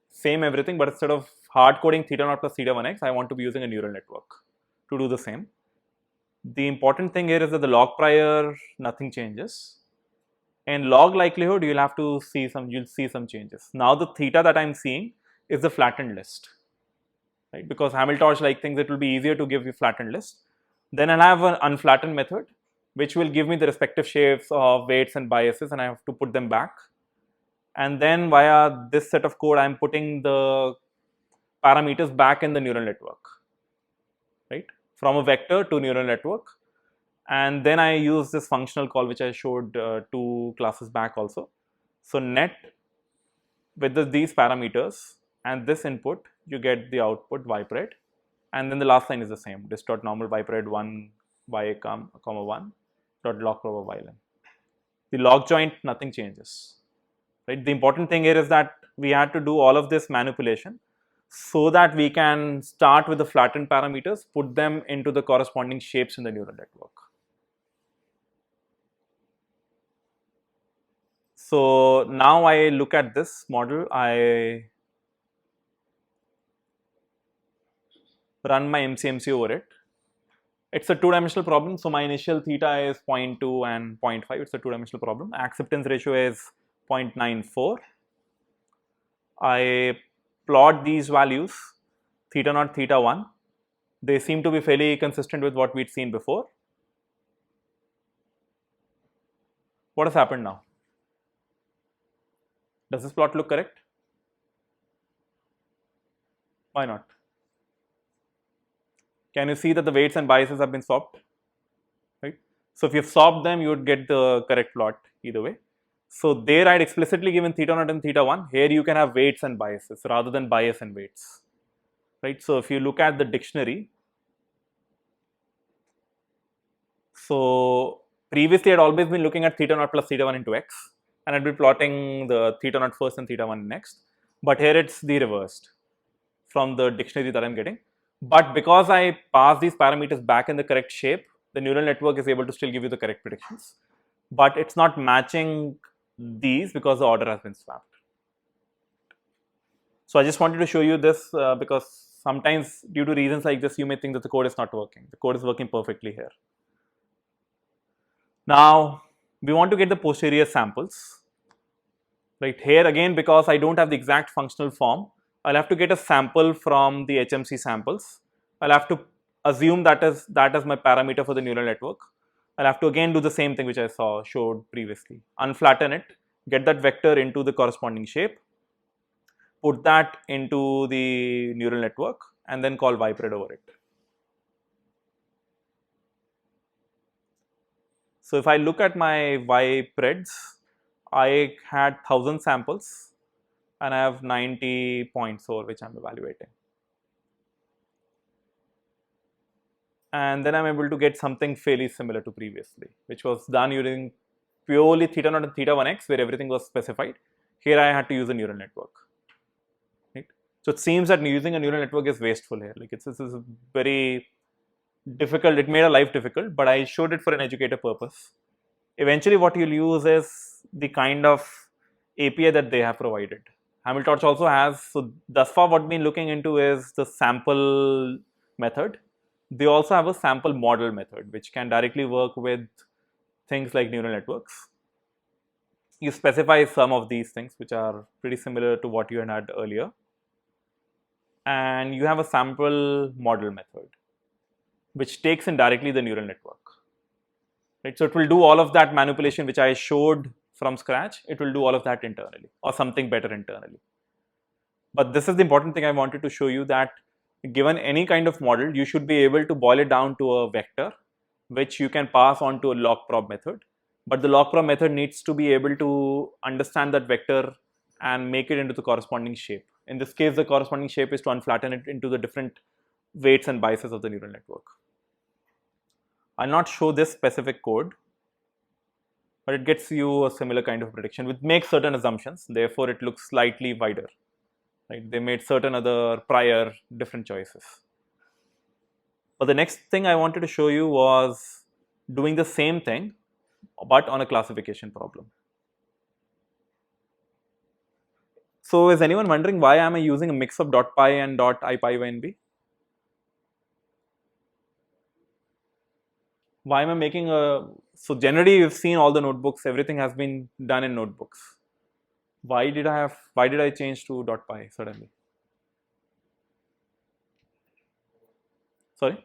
same everything, but instead of hard coding theta naught plus theta 1x, I want to be using a neural network to do the same. The important thing here is that the log prior, nothing changes. And log likelihood, you'll see some changes. Now the theta that I'm seeing is the flattened list, right? Because Hamiltorch like things, it will be easier to give you flattened list. Then I'll have an unflattened method, which will give me the respective shapes of weights and biases, and I have to put them back. And then via this set of code, I'm putting the parameters back in the neural network, right? From a vector to neural network. And then I use this functional call, which I showed 2 classes back also. So net with these parameters and this input, you get the output ypred. And then the last line is the same, dist.normal normal ypred 1 y comma 1 dot log prob of ylen. The log joint, nothing changes. Right? The important thing here is that we had to do all of this manipulation so that we can start with the flattened parameters, put them into the corresponding shapes in the neural network. So now I look at this model, I run my MCMC over it. It's a 2-dimensional problem, so my initial theta is 0.2 and 0.5, it's a 2-dimensional problem. Acceptance ratio is 0.94. I plot these values, theta naught, theta 1. They seem to be fairly consistent with what we'd seen before. What has happened now? Does this plot look correct? Why not? Can you see that the weights and biases have been swapped? Right? So if you've swapped them, you would get the correct plot either way. So there I had explicitly given theta naught and theta 1. Here you can have weights and biases rather than bias and weights. Right? So if you look at the dictionary, so previously I had always been looking at theta naught plus theta 1 into x, and I'd be plotting the theta naught first and theta 1 next. But here it's the reversed from the dictionary that I'm getting. But because I pass these parameters back in the correct shape, the neural network is able to still give you the correct predictions. But it's not matching these because the order has been swapped. So I just wanted to show you this because sometimes due to reasons like this, you may think that the code is not working. The code is working perfectly here. Now, we want to get the posterior samples. Right here again, because I don't have the exact functional form, I'll have to get a sample from the HMC samples. I'll have to assume that is my parameter for the neural network. I'll have to again do the same thing which I showed previously. Unflatten it, get that vector into the corresponding shape, put that into the neural network, and then call ypred over it. So if I look at my ypreds, I had 1000 samples and I have 90 points over which I'm evaluating. And then I'm able to get something fairly similar to previously, which was done using purely theta naught and theta 1x, where everything was specified. Here I had to use a neural network. Right? So it seems that using a neural network is wasteful here. Like this is very difficult. It made our life difficult, but I showed it for an educator purpose. Eventually, what you'll use is the kind of API that they have provided. Hamiltorch also has, so thus far what we've been looking into is the sample method. They also have a sample model method, which can directly work with things like neural networks. You specify some of these things, which are pretty similar to what you had earlier. And you have a sample model method, which takes in directly the neural network. Right? So it will do all of that manipulation, which I showed from scratch. It will do all of that internally or something better internally. But this is the important thing I wanted to show you, that given any kind of model, you should be able to boil it down to a vector, which you can pass on to a log prob method. But the log prob method needs to be able to understand that vector and make it into the corresponding shape. In this case, the corresponding shape is to unflatten it into the different weights and biases of the neural network. I'll not show this specific code, but it gets you a similar kind of prediction, which makes certain assumptions. Therefore, it looks slightly wider. Right? They made certain other prior different choices. But the next thing I wanted to show you was doing the same thing, but on a classification problem. So is anyone wondering why am I using a mix of .py and .ipynb? Why am I making a, so generally you've seen all the notebooks, everything has been done in notebooks. Why did I change to .py suddenly? Sorry?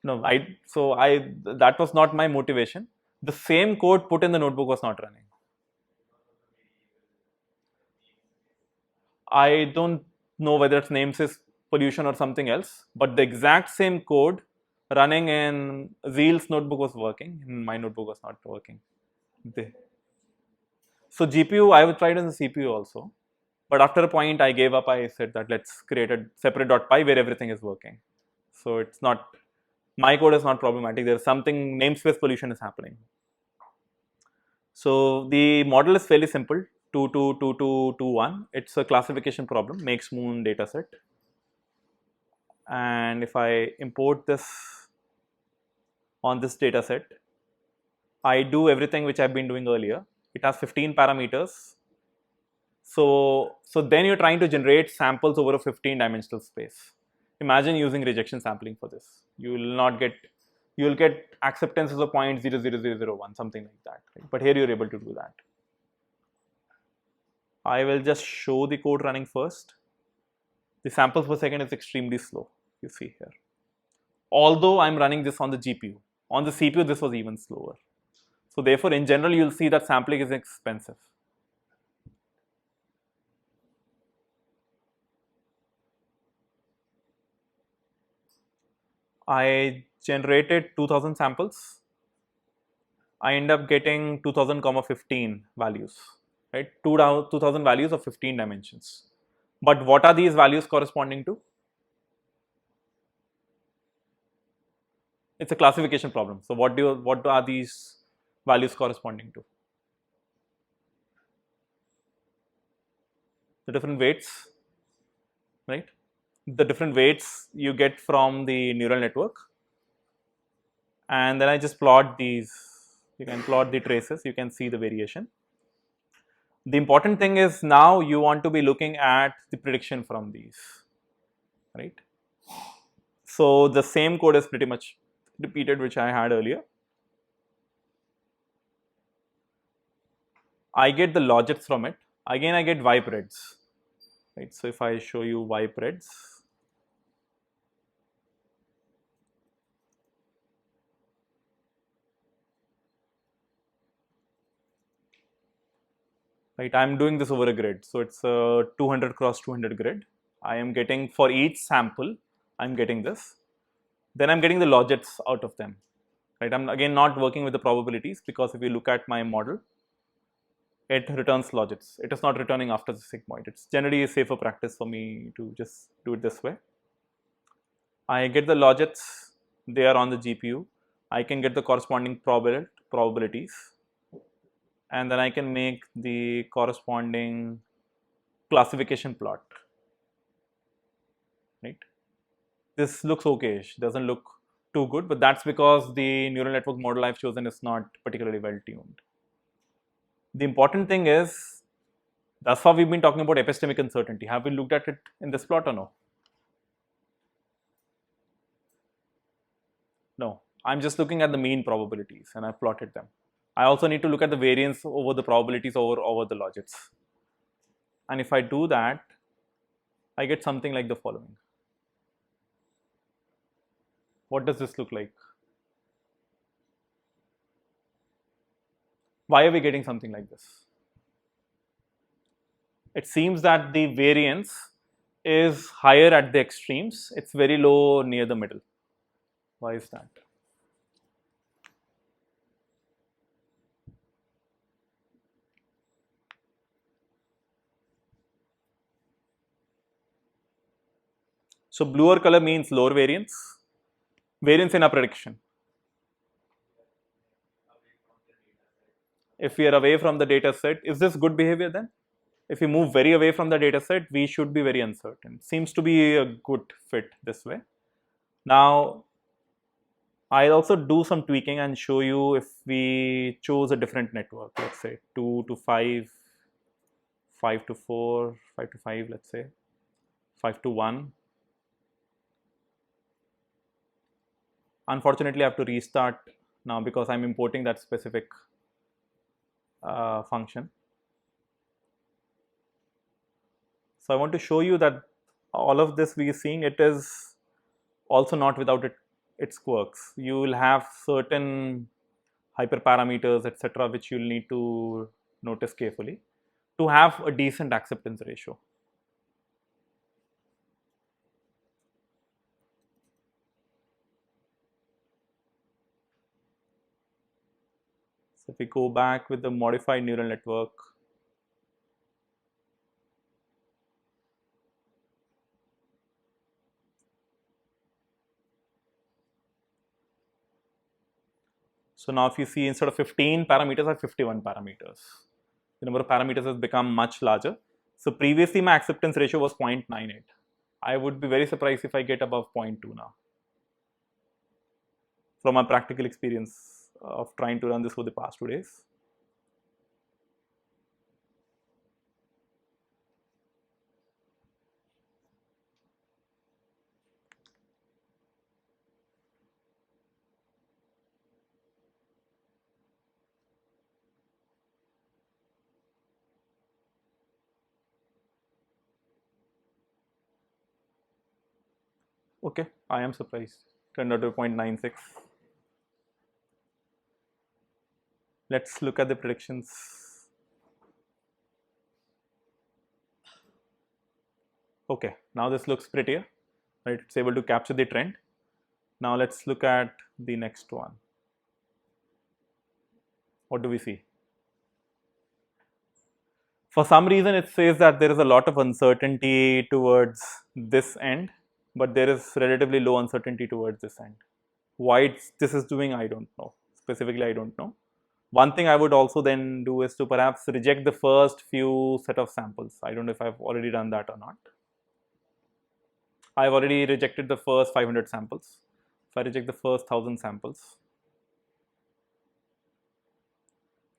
No, that was not my motivation. The same code put in the notebook was not running. I don't know whether it's namespace pollution or something else, but the exact same code running in Zeal's notebook was working, in my notebook was not working. So GPU, I would try it on the CPU also, but after a point I gave up. I said that let's create a separate .py where everything is working. So it's not, my code is not problematic. There's something, namespace pollution is happening. So the model is fairly simple, 222221. It's a classification problem, makes moon dataset. And if I import this on this dataset, I do everything which I've been doing earlier. It has 15 parameters. So then you're trying to generate samples over a 15-dimensional space. Imagine using rejection sampling for this. You'll get acceptances of 0.00001, something like that. Right? But here you're able to do that. I will just show the code running first. The samples per second is extremely slow, you see here. Although I'm running this on the GPU. On the CPU, this was even slower. So therefore, in general, you'll see that sampling is expensive. I generated 2000 samples. I end up getting 2000,15 values, right? 2000 values of 15 dimensions. But what are these values corresponding to? It's a classification problem. So what are these values corresponding to? The different weights, right? The different weights you get from the neural network. And then I just plot these. You can plot the traces, you can see the variation. The important thing is now you want to be looking at the prediction from these, right? So the same code is pretty much repeated which I had earlier. I get the logits from it. Again, I get YPREDs, right? So if I show you YPREDs, right? I'm doing this over a grid. So it's a 200 cross 200 grid. I am getting for each sample, I'm getting this. Then I'm getting the logits out of them, right? I'm again not working with the probabilities because if you look at my model, it returns logits. It is not returning after the sigmoid. It's generally a safer practice for me to just do it this way. I get the logits, they are on the GPU. I can get the corresponding probabilities, and then I can make the corresponding classification plot, right? This looks okayish, doesn't look too good, but that's because the neural network model I've chosen is not particularly well tuned. The important thing is, thus far we've been talking about epistemic uncertainty. Have we looked at it in this plot or no? No, I'm just looking at the mean probabilities and I've plotted them. I also need to look at the variance over the probabilities over the logits. And if I do that, I get something like the following. What does this look like? Why are we getting something like this? It seems that the variance is higher at the extremes. It's very low near the middle. Why is that? So bluer color means lower variance. Variance in a prediction. If we are away from the data set, is this good behavior then? If we move very away from the data set, we should be very uncertain. Seems to be a good fit this way. Now, I'll also do some tweaking and show you if we chose a different network, let's say 2 to 5, 5 to 4, 5 to 5, let's say 5 to 1. Unfortunately, I have to restart now because I'm importing that specific function. So I want to show you that all of this we are seeing, it is also not without its quirks. You will have certain hyperparameters, etc., which you'll need to notice carefully to have a decent acceptance ratio. So if we go back with the modified neural network, so now if you see, instead of 15 parameters, I have 51 parameters. The number of parameters has become much larger. So previously my acceptance ratio was 0.98. I would be very surprised if I get above 0.2 now, from my practical experience of trying to run this for the past 2 days. Okay, I am surprised. Turned out to 0.96. Let's look at the predictions. Okay, now this looks prettier, right? It's able to capture the trend. Now let's look at the next one. What do we see? For some reason, it says that there is a lot of uncertainty towards this end, but there is relatively low uncertainty towards this end. Why this is doing, I don't know. Specifically, I don't know. One thing I would also then do is to perhaps reject the first few set of samples. I don't know if I've already done that or not. I've already rejected the first 500 samples. If I reject the first 1000 samples,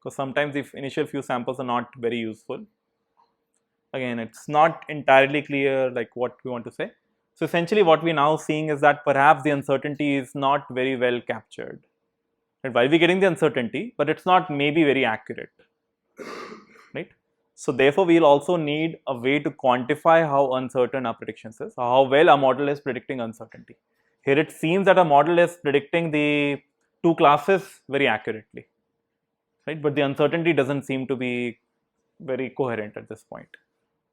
because sometimes the initial few samples are not very useful. Again, it's not entirely clear like what we want to say. So essentially what we're now seeing is that perhaps the uncertainty is not very well captured. Right? While we're getting the uncertainty, but it's not maybe very accurate. Right? So therefore, we'll also need a way to quantify how uncertain our predictions is, how well a model is predicting uncertainty. Here it seems that a model is predicting the two classes very accurately, right? But the uncertainty doesn't seem to be very coherent at this point.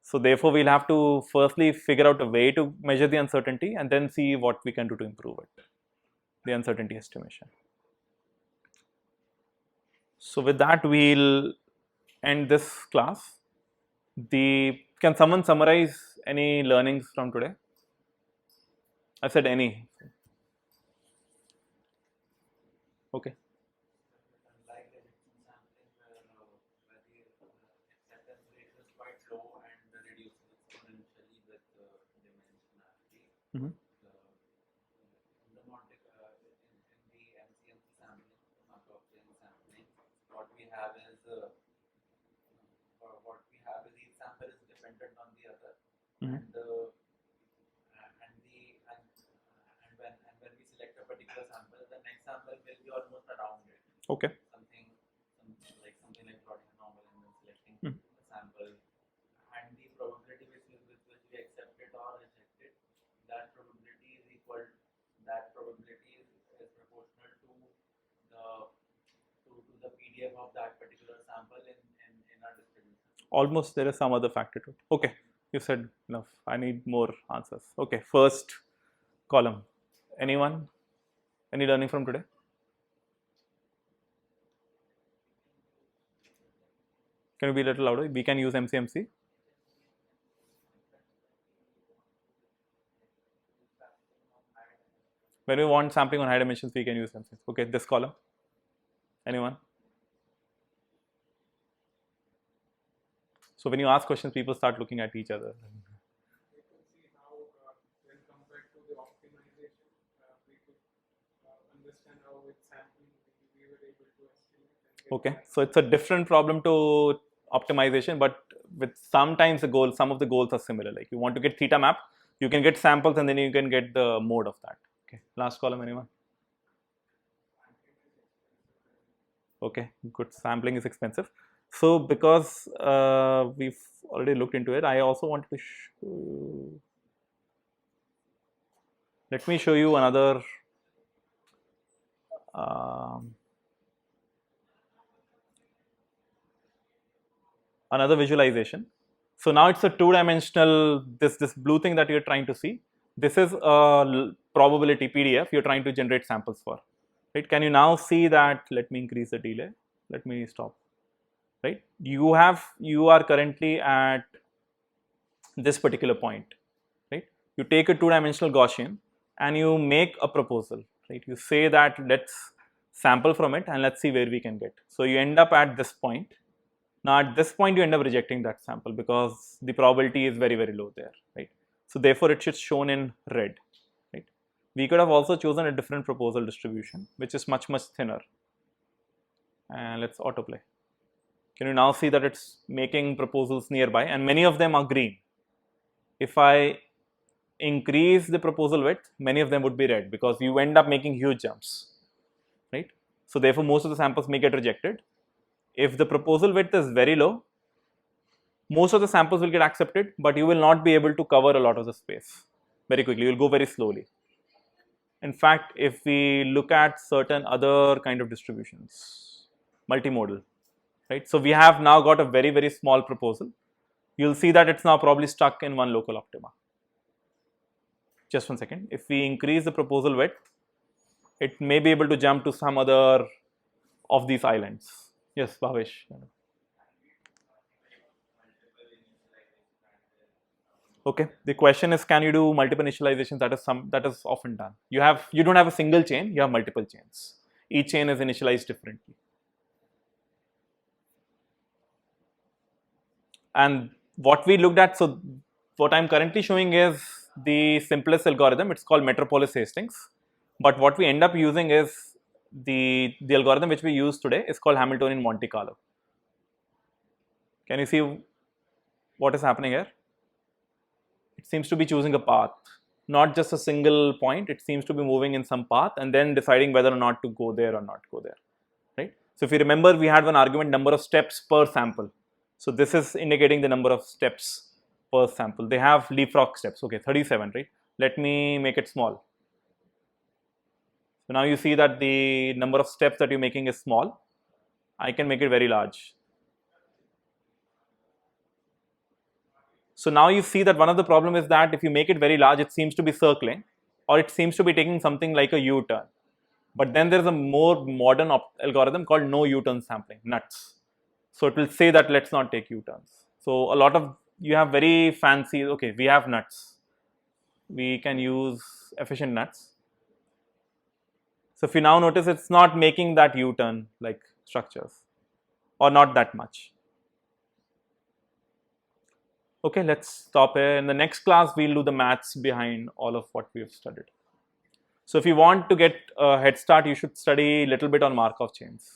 So therefore, we'll have to firstly figure out a way to measure the uncertainty and then see what we can do to improve it, the uncertainty estimation. So with that, we'll end this class. Can someone summarize any learnings from today? I said any. Okay. Mm-hmm. In the MCMC sampling, sampling, what we have is each sample is dependent on the other, Mm-hmm. and when we select a particular sample, the next sample will be almost around it. Okay. Something like plotting a normal and then selecting a sample, and the probability with which we accept it or reject it, that probability is equal. That probability is proportional to the PDF of that particular sample in our distribution. Almost there is some other factor to it. Okay, you said enough. I need more answers. Okay, first column. Anyone? Any learning from today? Can you be a little louder? We can use MCMC. When we want sampling on high dimensions, we can use MCMC. Okay, this column. Anyone? So when you ask questions, people start looking at each other. We could see how, when compared to the optimization, we could understand how with sampling we were able to estimate. Okay, so it's a different problem to optimization, but with sometimes the goal, some of the goals are similar. Like you want to get theta map, you can get samples and then you can get the mode of that. Okay, last column, anyone? Okay, good. Sampling is expensive. So because we've already looked into it, I also wanted to show you. Let me show you another another visualization. So now it's a two-dimensional, this blue thing that you're trying to see. This is a probability PDF you're trying to generate samples for. Right? Can you now see that? Let me increase the delay. Let me stop. Right? You are currently at this particular point. Right? You take a two-dimensional Gaussian and you make a proposal. Right? You say that let's sample from it and let's see where we can get. So you end up at this point. Now at this point you end up rejecting that sample because the probability is very, very low there, right? So therefore it should shown in red, right? We could have also chosen a different proposal distribution which is much, much thinner. And let's autoplay. Can you now see that it's making proposals nearby and many of them are green. If I increase the proposal width, many of them would be red because you end up making huge jumps, right? So therefore most of the samples may get rejected. If the proposal width is very low, most of the samples will get accepted, but you will not be able to cover a lot of the space very quickly. You will go very slowly. In fact, if we look at certain other kind of distributions, multimodal, right? So we have now got a very, very small proposal. You'll see that it's now probably stuck in one local optima. Just 1 second. If we increase the proposal width, it may be able to jump to some other of these islands. Yes, Bhavesh. Okay. The question is, can you do multiple initializations? That is often done. You don't have a single chain. You have multiple chains. Each chain is initialized differently. And what we looked at, so what I'm currently showing is the simplest algorithm. It's called Metropolis Hastings. But what we end up using is the algorithm which we use today is called Hamiltonian Monte Carlo. Can you see what is happening here? It seems to be choosing a path, not just a single point. It seems to be moving in some path and then deciding whether or not to go there or not go there, right? So if you remember, we had one argument number of steps per sample. So this is indicating the number of steps per sample. They have leapfrog steps. Okay, 37, right? Let me make it small. So now you see that the number of steps that you're making is small. I can make it very large. So now you see that one of the problem is that if you make it very large, it seems to be circling or it seems to be taking something like a U-turn. But then there's a more modern algorithm called no U-turn sampling, nuts. So it will say that let's not take U-turns. So a lot of, you have very fancy, okay, we have nuts. We can use efficient nuts. So if you now notice, it's not making that U-turn like structures or not that much. Okay, let's stop here. In the next class, we'll do the maths behind all of what we have studied. So if you want to get a head start, you should study a little bit on Markov chains.